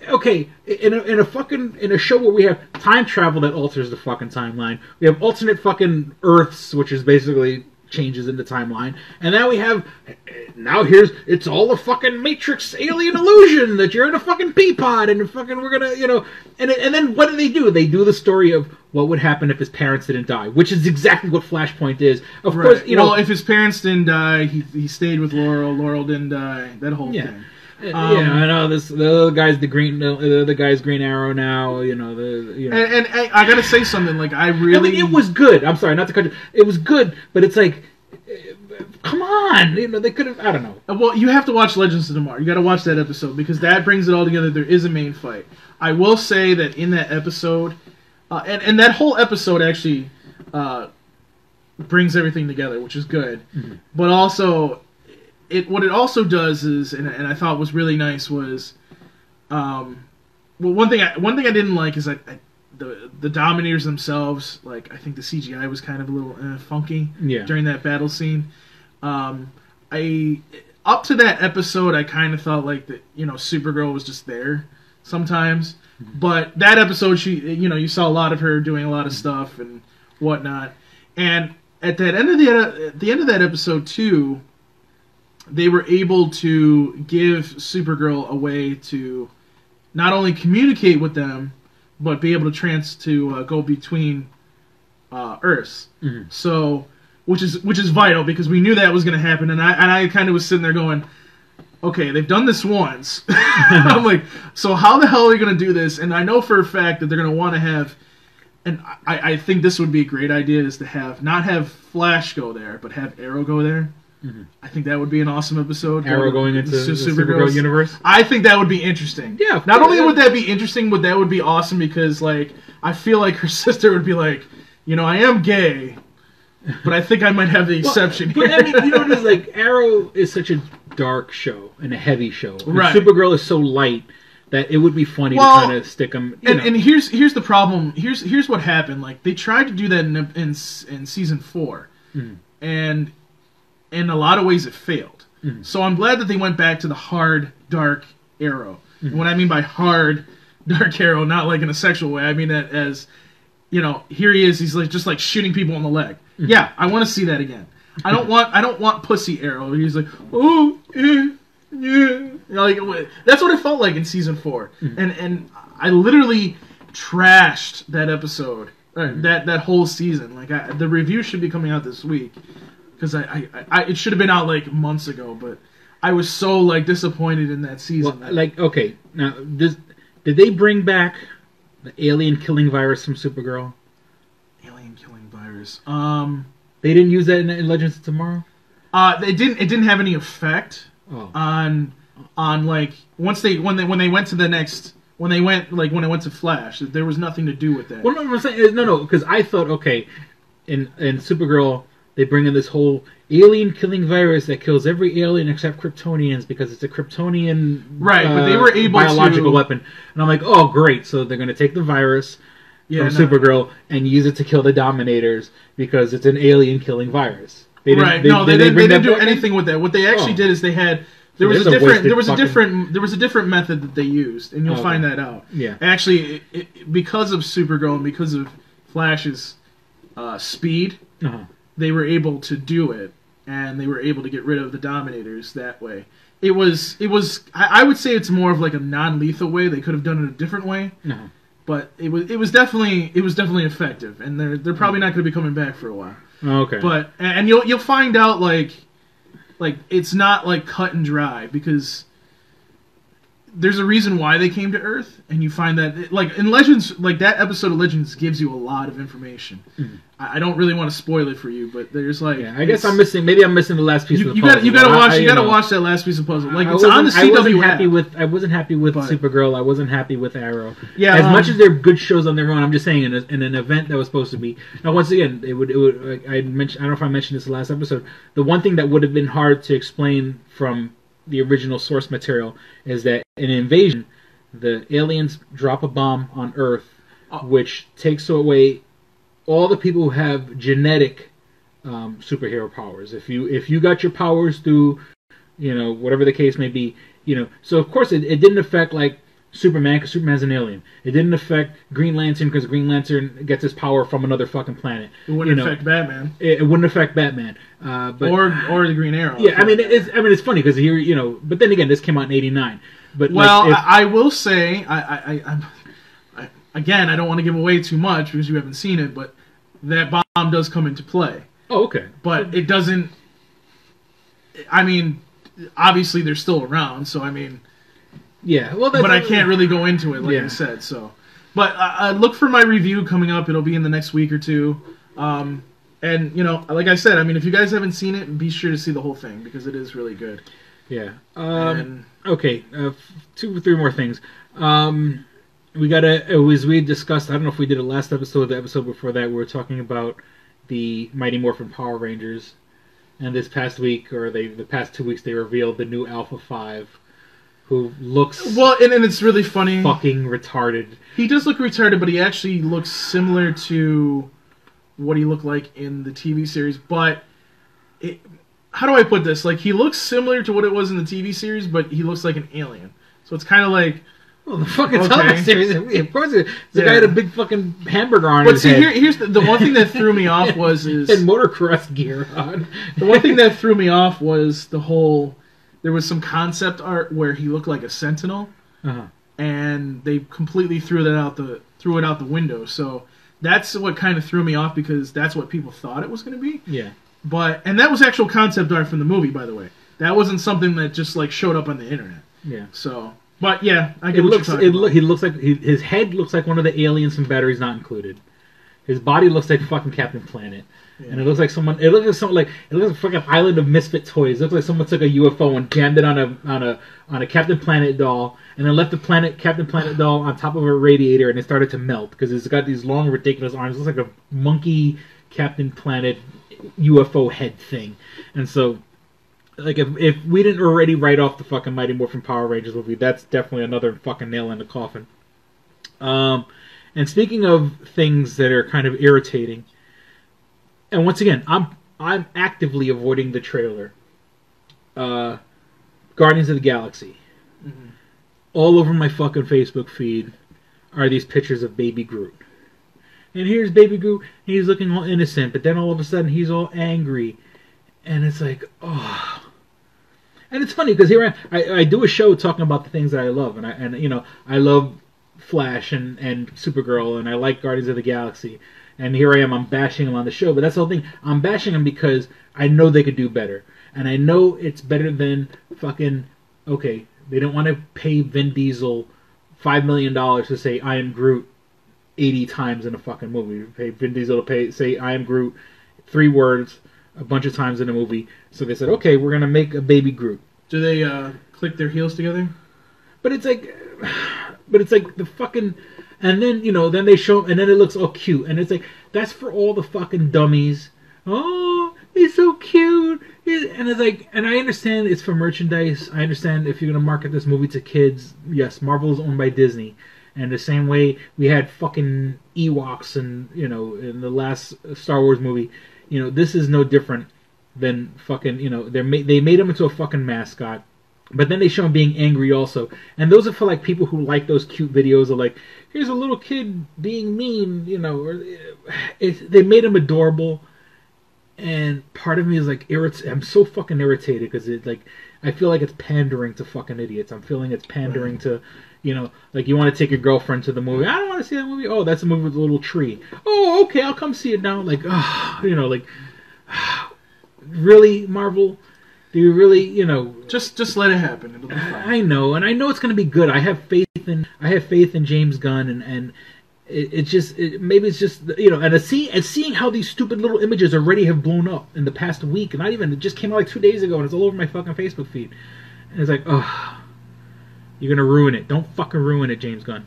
okay, in a show where we have time travel that alters the fucking timeline, we have alternate fucking Earths, which is basically changes in the timeline, and now here's it's all a fucking Matrix alien illusion that you're in a fucking pea pod and fucking we're gonna and then what do? They do the story of what would happen if his parents didn't die, which is exactly what Flashpoint is. Of course, well, if his parents didn't die, he stayed with Laurel didn't die, that whole thing. I know this. The other guy's the guy's Green Arrow now. And I gotta say something. Like I mean, it was good. I'm sorry, not to cut you. It was good, but it's like, come on. They could have. I don't know. Well, you have to watch Legends of Tomorrow. You got to watch that episode because that brings it all together. There is a main fight. I will say that in that episode, and that whole episode actually brings everything together, which is good. Mm-hmm. But also. What it also does is, and I thought was really nice was, one thing I didn't like is the Dominators themselves. Like I think the CGI was kind of a little funky during that battle scene. Up to that episode, I kind of thought like that Supergirl was just there sometimes, but that episode you saw a lot of her doing a lot of stuff and whatnot, and at the end of that episode too. They were able to give Supergirl a way to not only communicate with them, but be able to go between Earths. Mm-hmm. So, which is vital because we knew that was going to happen, and I kind of was sitting there going, okay, they've done this once. I'm like, so how the hell are we going to do this? And I know for a fact that they're going to want to have, and I think this would be a great idea is to not have Flash go there, but have Arrow go there. Mm-hmm. I think that would be an awesome episode. Arrow going into the Supergirl universe? I think that would be interesting. Yeah. Not only would that be interesting, but that would be awesome because, like, I feel like her sister would be like, I am gay, but I think I might have the exception here. But I mean, what it is, like, Arrow is such a dark show and a heavy show. And right. Supergirl is so light that it would be funny to kind of stick them. And here's the problem. Here's what happened. Like, they tried to do that in season 4. Mm-hmm. And in a lot of ways it failed. Mm-hmm. So I'm glad that they went back to the hard, dark Arrow. Mm-hmm. And what I mean by hard, dark Arrow, not like in a sexual way, I mean that as, here he is, he's like just like shooting people in the leg. Mm-hmm. Yeah, I want to see that again. I don't want pussy Arrow. He's like, oh, yeah. Like, that's what it felt like in season 4. Mm-hmm. And I literally trashed that episode, that whole season. Like, the review should be coming out this week. Because it should have been out like months ago, but I was so like disappointed in that season. Well, like, okay, now did they bring back the alien killing virus from Supergirl? Alien killing virus. They didn't use that in Legends of Tomorrow. It didn't have any effect on like when they went to the next. When it went to Flash, there was nothing to do with that. Well, no, I'm saying no, because I thought in Supergirl. They bring in this whole alien-killing virus that kills every alien except Kryptonians because it's a Kryptonian but they were able biological weapon. And I'm like, oh, great. So they're going to take the virus from Supergirl and use it to kill the Dominators because it's an alien-killing virus. They didn't do anything with that. What they actually did is they had... There was a different method that they used, and you'll find that out. Yeah. Actually, because of Supergirl and because of Flash's speed... Uh-huh. They were able to do it, and they were able to get rid of the Dominators that way. It was. I would say it's more of like a non-lethal way. They could have done it a different way, but it was definitely effective, and they're probably not going to be coming back for a while. Okay. But and you'll find out like it's not like cut and dry because there's a reason why they came to Earth, and you find that like in Legends, like that episode of Legends gives you a lot of information. Mm-hmm. I don't really want to spoil it for you, but there's like I guess I'm missing the last piece of the puzzle. You gotta watch that last piece of puzzle. Like it's on the CW I wasn't happy with Supergirl. I wasn't happy with Arrow. Yeah, as much as they're good shows on their own, I'm just saying in an event that was supposed to be. Now once again, it would I mentioned, I don't know if I mentioned this in the last episode. The one thing that would have been hard to explain from the original source material is that in an invasion, the aliens drop a bomb on Earth, which takes away all the people who have genetic superhero powers. If you got your powers through, whatever the case may be, so of course it didn't affect like Superman because Superman's an alien. It didn't affect Green Lantern because Green Lantern gets his power from another fucking planet. It wouldn't affect Batman. It wouldn't affect Batman. But, or the Green Arrow. Yeah, I mean it's funny because here, but then again, this came out in '89. But I will say, I again, I don't want to give away too much because you haven't seen it, but that bomb does come into play. Oh, okay. But it doesn't. I mean, obviously they're still around, so I mean. Yeah, well, but I can't really go into it, like I said. So, but look for my review coming up. It'll be in the next week or two. And like I said, I mean, if you guys haven't seen it, be sure to see the whole thing because it is really good. Yeah. Okay. 2 or 3 more things. We gotta, as we discussed, I don't know if we did it last episode or the episode before that, we were talking about the Mighty Morphin Power Rangers. And this past week, or the past 2 weeks, they revealed the new Alpha 5. Who looks and it's really funny. Fucking retarded. He does look retarded, but he actually looks similar to what he looked like in the TV series. But how do I put this? Like, he looks similar to what it was in the TV series, but he looks like an alien. So it's kind of like. Well, the fucking television series. Of course, the guy had a big fucking hamburger on his head. But see, here's the one thing that threw me off was and motocross gear on. The one thing that threw me off was the whole. There was some concept art where he looked like a Sentinel, and they completely threw it out the window. So that's what kind of threw me off because that's what people thought it was going to be. Yeah. And that was actual concept art from the movie, by the way. That wasn't something that just like showed up on the internet. Yeah. So, but yeah, I get what you're talking about. He looks like his head looks like one of the aliens from Batteries Not Included. His body looks like fucking Captain Planet. Yeah. And it looks like someone. It looks like it looks like a fucking island of misfit toys. It looks like someone took a UFO and jammed it on a Captain Planet doll, and then left the Captain Planet doll on top of a radiator, and it started to melt because it's got these long, ridiculous arms. It looks like a monkey Captain Planet UFO head thing. And so, like, if we didn't already write off the fucking Mighty Morphin Power Rangers movie, that's definitely another fucking nail in the coffin. And speaking of things that are kind of irritating. And once again, I'm actively avoiding the trailer. Guardians of the Galaxy. Mm-hmm. All over my fucking Facebook feed are these pictures of Baby Groot. And here's Baby Groot, and he's looking all innocent, but then all of a sudden he's all angry. And it's like, oh. And it's funny, because here I do a show talking about the things that I love. And I love Flash and Supergirl, and I like Guardians of the Galaxy. And here I am, I'm bashing them on the show. But that's the whole thing. I'm bashing them because I know they could do better. And I know it's better than fucking, okay, they don't want to pay Vin Diesel $5 million to say, I am Groot 80 times in a fucking movie. Pay Vin Diesel to say, I am Groot 3 words a bunch of times in a movie. So they said, okay, we're going to make a Baby Groot. Do they click their heels together? But it's like the fucking... And then, then they show him, and then it looks all cute. And it's like, that's for all the fucking dummies. Oh, he's so cute. And it's like, and I understand it's for merchandise. I understand if you're going to market this movie to kids. Yes, Marvel is owned by Disney. And the same way we had fucking Ewoks and, in the last Star Wars movie, this is no different than fucking, they made him into a fucking mascot. But then they show him being angry also. And those are for like people who like those cute videos of like, here's a little kid being mean, or they made him adorable. And part of me is like, I'm so fucking irritated because it's like, I feel like it's pandering to fucking idiots. I'm feeling it's pandering to, like you want to take your girlfriend to the movie. I don't want to see that movie. Oh, that's a movie with a little tree. Oh, okay, I'll come see it now. Like, really, Marvel? Do you really, just let it happen? It'll be fine. I know, and I know it's going to be good. I have faith in James Gunn, and maybe it's just and seeing how these stupid little images already have blown up in the past week, and it just came out like 2 days ago, and it's all over my fucking Facebook feed, and it's like, oh, you're gonna ruin it. Don't fucking ruin it, James Gunn.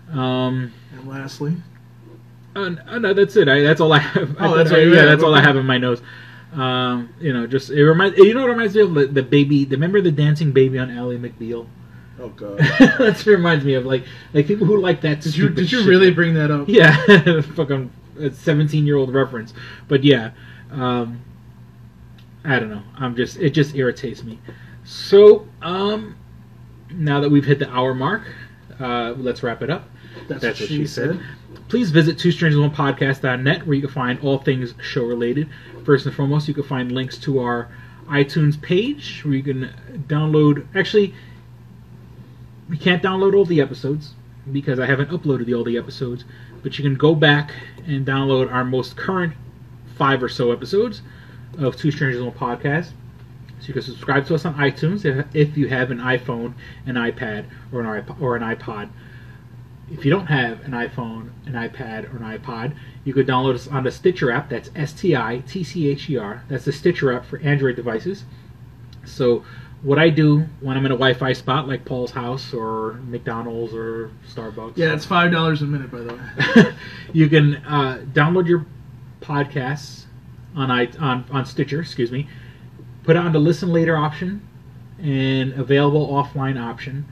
And lastly, no, that's it. That's all I have. That's all I have in my nose. Just it reminds. What it reminds me of? The baby. Remember the dancing baby on Ally McBeal? Oh god, that reminds me of like people who like that. Did you really bring that up? Yeah, fucking 17-year-old reference. But yeah, I don't know. It just irritates me. So now that we've hit the hour mark, let's wrap it up. That's what she said. Please visit twostrangersonepodcast.net where you can find all things show related. First and foremost, you can find links to our iTunes page where you can download. Actually, you can't download all the episodes because I haven't uploaded all the episodes, but you can go back and download our most current 5 or so episodes of Two Strangers on a Podcast. So you can subscribe to us on iTunes if you have an iPhone, an iPad, or an iPod. If you don't have an iPhone, an iPad, or an iPod, you could download us on the Stitcher app. That's STITCHER. That's the Stitcher app for Android devices. So what I do when I'm in a Wi-Fi spot like Paul's house or McDonald's or Starbucks. Yeah, it's $5 a minute, by the way. You can download your podcasts on Stitcher, put it on the listen later option and available offline option.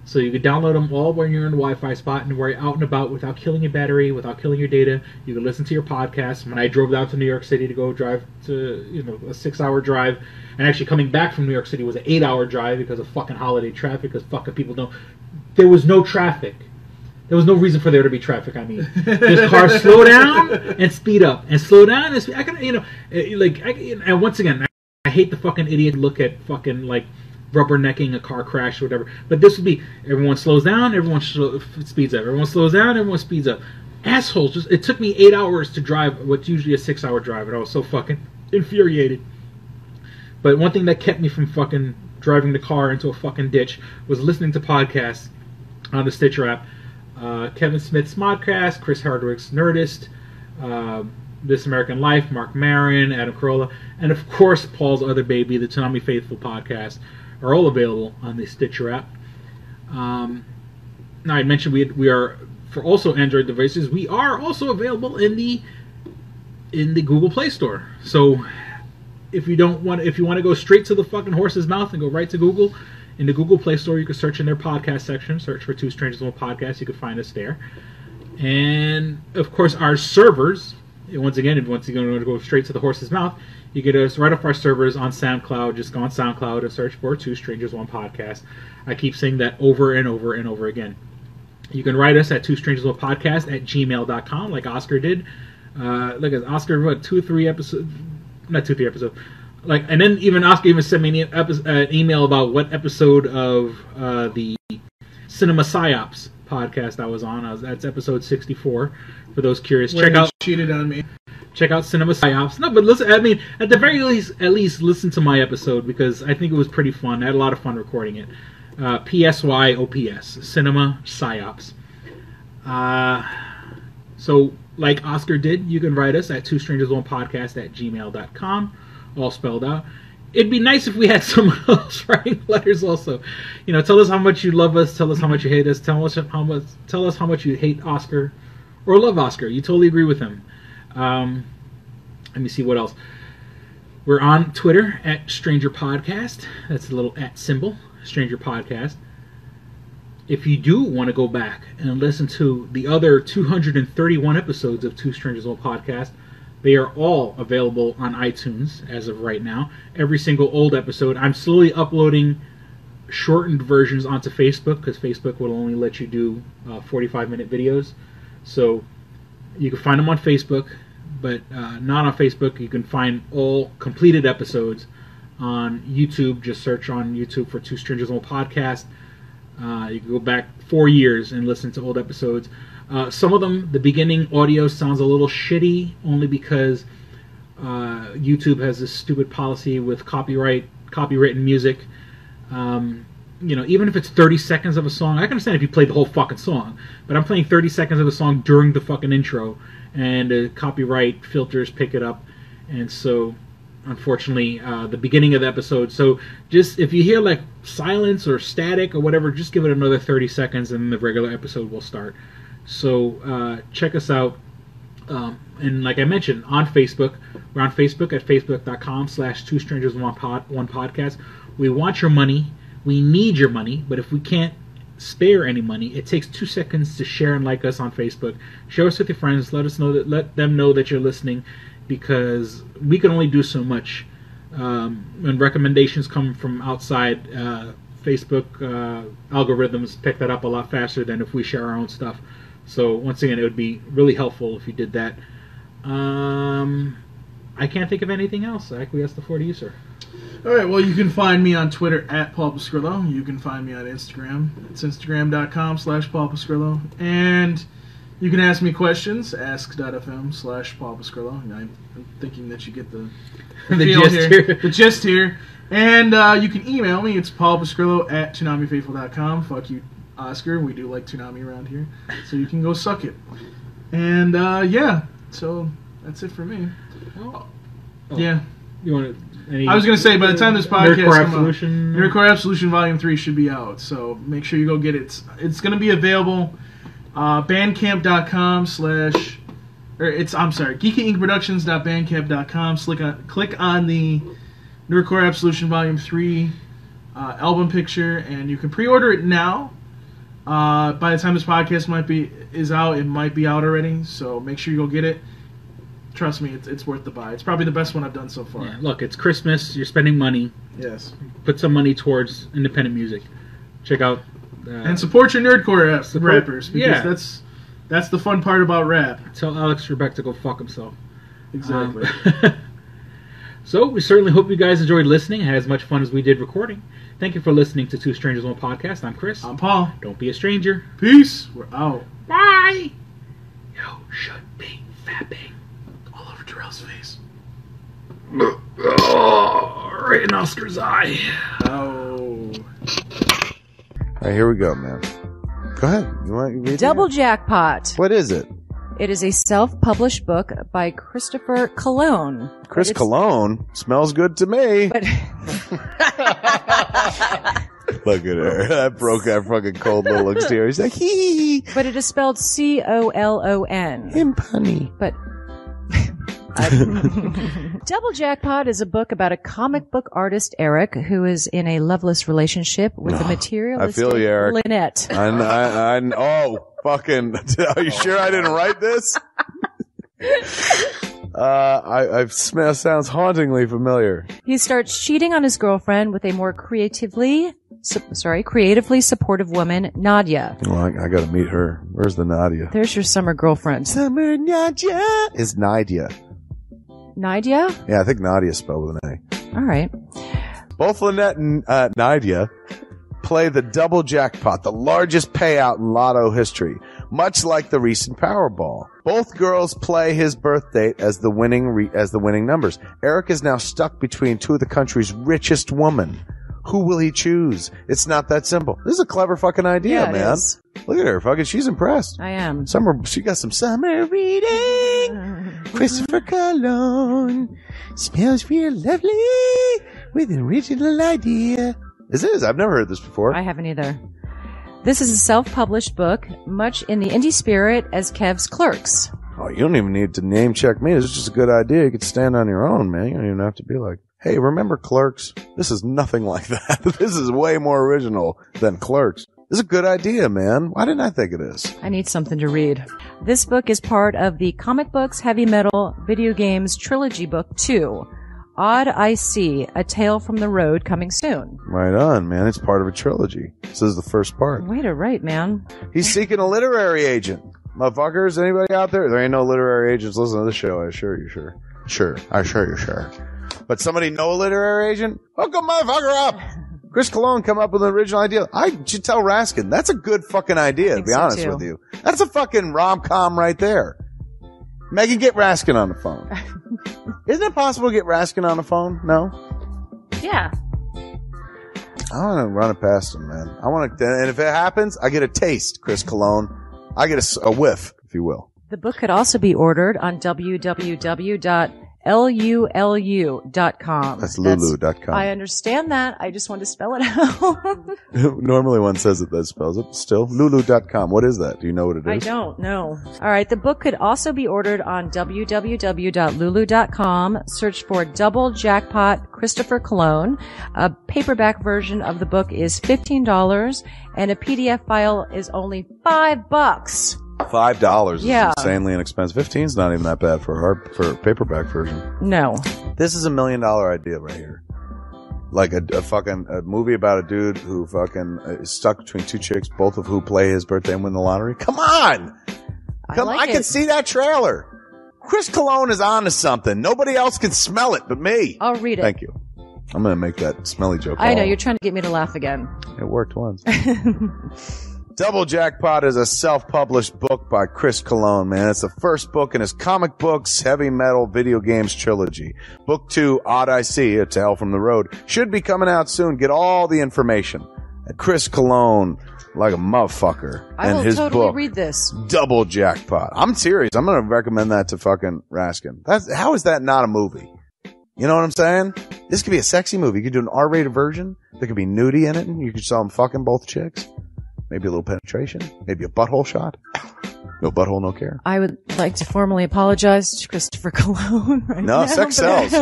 So you can download them all when you're in a Wi-Fi spot and where you're out and about without killing your battery, without killing your data. You can listen to your podcast. When I drove down to New York City to go drive to, a 6-hour drive, and actually coming back from New York City was an 8-hour drive because of fucking holiday traffic, because fucking people don't. There was no traffic. There was no reason for there to be traffic. I mean, this car slow down and speed up, and slow down and speed. I can, and once again, I hate the fucking idiot look at fucking like rubbernecking a car crash or whatever. But this would be everyone slows down, everyone speeds up. Everyone slows down, everyone speeds up. Assholes! It took me 8 hours to drive what's usually a 6-hour drive, and I was so fucking infuriated. But one thing that kept me from fucking driving the car into a fucking ditch was listening to podcasts on the Stitcher app. Kevin Smith's Modcast, Chris Hardwick's Nerdist, This American Life, Mark Maron, Adam Carolla, and of course Paul's other baby, the Tsunami Faithful podcast, are all available on the Stitcher app. Now I mentioned we are for also Android devices. We are also available in the Google Play Store. So if you want to go straight to the fucking horse's mouth and go right to Google, in the Google Play Store you can search in their podcast section, search for Two Strangers on a Podcast. You can find us there, and of course our servers. Once again, if you're going to go straight to the horse's mouth, you get us right off our servers on SoundCloud. Just go on SoundCloud and search for Two Strangers One Podcast. I keep saying that over and over and over again. You can write us at twostrangersonepodcast@gmail.com like Oscar did. Look at Oscar, what, 2 or 3 episodes? Not 2 or 3 episodes. And then even Oscar sent me an email about what episode of the Cinema Psyops podcast I was on. That's episode 64. For those curious, cheated on me. Check out Cinema Psyops. No, but listen. I mean, at the very least, listen to my episode because I think it was pretty fun. I had a lot of fun recording it. PSYOPS, Cinema Psyops. So, like Oscar did, you can write us at twostrangersonepodcast@gmail.com, all spelled out. It'd be nice if we had someone else writing letters also. Tell us how much you love us. Tell us how much you hate us. Tell us how much you hate Oscar. Or love Oscar. You totally agree with him. Let me see what else. We're on Twitter at Stranger Podcast. That's the little @ symbol, Stranger Podcast. If you do want to go back and listen to the other 231 episodes of Two Strangers on a Podcast, they are all available on iTunes as of right now. Every single old episode. I'm slowly uploading shortened versions onto Facebook because Facebook will only let you do 45-minute videos. So you can find them on Facebook, but not on Facebook. You can find all completed episodes on YouTube. Just search on YouTube for Two Strangers on a Podcast. You can go back 4 years and listen to old episodes. Some of them, the beginning audio sounds a little shitty, only because YouTube has this stupid policy with copywritten music. Even if it's 30 seconds of a song, I can understand if you played the whole fucking song, but I'm playing 30 seconds of a song during the fucking intro, and the copyright filters pick it up, and so, unfortunately, the beginning of the episode, so just, if you hear, like, silence or static or whatever, just give it another 30 seconds, and the regular episode will start. So, check us out, and like I mentioned, on Facebook, we're on Facebook at facebook.com/twostrangersonepodcast. We want your money. We need your money, but if we can't spare any money, it takes 2 seconds to share and like us on Facebook. Share us with your friends. Let them know that you're listening, because we can only do so much. When recommendations come from outside Facebook algorithms pick that up a lot faster than if we share our own stuff. So once again, it would be really helpful if you did that. I can't think of anything else. I acquiesce the floor to you, sir. All right, well, you can find me on Twitter at Paul Pascrillo. You can find me on Instagram. It's instagram.com/Paul Pascrillo. And you can ask me questions, ask.fm/Paul Pascrillo. I'm thinking that you get the feel gist here. The gist here. And you can email me. It's paulpascrillo@toonamifaithful.com. Fuck you, Oscar. We do like Toonami around here. So you can go suck it. And, yeah, so that's it for me. Oh. Yeah. You want to... I was going to say, by the time this podcast Nerdcore comes out, Nerdcore Absolution Volume 3 should be out, so make sure you go get it. It's going to be available bandcamp.com/ geekyinc.productions.bandcamp.com. Click on the Nerdcore Absolution Volume 3 album picture, and you can pre-order it now. By the time this podcast is out, it might be out already, so make sure you go get it. Trust me, it's worth the buy. It's probably the best one I've done so far. Yeah, look, it's Christmas. You're spending money. Yes. Put some money towards independent music. Check out... and support your nerdcore rappers, because that's the fun part about rap. Tell Alex Trebek to go fuck himself. Exactly. So, we certainly hope you guys enjoyed listening and had as much fun as we did recording. Thank you for listening to Two Strangers One Podcast. I'm Chris. I'm Paul. Don't be a stranger. Peace. We're out. Bye. You should be fapping. All over Terrell's face. Right in Oscar's eye. Oh. All right, here we go, man. Go ahead. You want to read Double Jackpot. What is it? It is a self-published book by Christopher Cologne. Chris Cologne smells good to me. But look at her. That broke that fucking cold little exterior. He's like, hee. But it is spelled Colon. Him punny. But Double Jackpot is a book about a comic book artist, Eric, who is in a loveless relationship with a materialistic I feel you, Eric. Lynette. Oh, fucking. Are you sure I didn't write this? Sounds hauntingly familiar. He starts cheating on his girlfriend with a more creatively supportive woman, Nadia. Well, I gotta meet her. Where's the Nadia? There's your summer girlfriend. Summer Nadia is Nadia. Nadia? Yeah, I think Nadia is spelled with an A. All right. Both Lynette and Nadia play the double jackpot, the largest payout in lotto history, much like the recent Powerball. Both girls play his birth date as the winning numbers. Eric is now stuck between two of the country's richest women. Who will he choose? It's not that simple. This is a clever fucking idea, yeah, man. Is. Look at her, fucking. She's impressed. I am. She got some summer reading. Christopher Cologne smells real lovely with an original idea. This is. I've never heard this before. I haven't either. This is a self-published book, much in the indie spirit as Kev's Clerks. Oh, you don't even need to name check me. This is just a good idea. You could stand on your own, man. You don't even have to be like, hey, remember Clerks? This is nothing like that. This is way more original than Clerks. This is a good idea, man. Why didn't I think of this? I need something to read. This book is part of the Comic Books, Heavy Metal, Video Games Trilogy Book 2. Odd I See, A Tale from the Road, coming soon. Right on, man. It's part of a trilogy. This is the first part. Way to write, man. He's seeking a literary agent. Motherfuckers, anybody out there? There ain't no literary agents listening to this show, I assure you, sure. Sure. I assure you, sure. But somebody know a literary agent? Hook a motherfucker up! Chris Cologne come up with an original idea. I should tell Raskin. That's a good fucking idea, to be honest with you. That's a fucking rom-com right there. Megan, get Raskin on the phone. Isn't it possible to get Raskin on the phone? No? Yeah. I want to run it past him, man. I want to, and if it happens, I get a taste, Chris Cologne. I get a whiff, if you will. The book could also be ordered on www.lulu.com. That's lulu.com. I understand that. I just want to spell it out. Normally one says it, that spells it. Still, lulu.com. What is that? Do you know what it is? I don't know. All right. The book could also be ordered on www.lulu.com. Search for Double Jackpot Christopher Cologne. A paperback version of the book is $15 and a PDF file is only $5. $5 is Yeah. insanely inexpensive. 15 is not even that bad for a paperback version. No. This is $1 million idea right here. like a fucking a movie about a dude who fucking is stuck between two chicks, both of who play his birthday and win the lottery. Come on, I can see that trailer. Chris Cologne is on to something. Nobody else can smell it but me. I'll read it. Thank you. I'm gonna make that smelly joke. I know you're trying to get me to laugh again. It worked once. Double Jackpot is a self-published book by Chris Cologne, man. It's the first book in his comic books, heavy metal, video games trilogy. Book 2, Odd I See, A Tale from the Road, should be coming out soon. Get all the information at Chris Cologne, like a motherfucker. I and will his totally book, read this. Double Jackpot. I'm serious. I'm going to recommend that to fucking Raskin. How is that not a movie? You know what I'm saying? This could be a sexy movie. You could do an R-rated version. There could be nudie in it, and you could show them fucking both chicks. Maybe a little penetration. Maybe a butthole shot. No butthole, no care. I would like to formally apologize to Christopher Cologne right No, now. sex sells.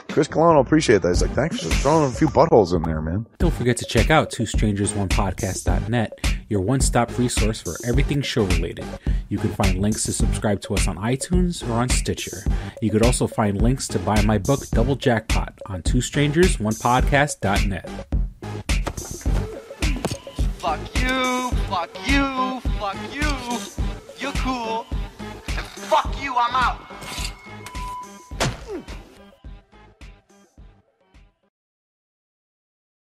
Chris Cologne will appreciate that. He's like, thanks for throwing a few buttholes in there, man. Don't forget to check out twostrangersonepodcast.net, your one-stop resource for everything show-related. You can find links to subscribe to us on iTunes or on Stitcher. You could also find links to buy my book, Double Jackpot, on twostrangersonepodcast.net. Fuck you, fuck you, fuck you. You're cool. And fuck you, I'm out.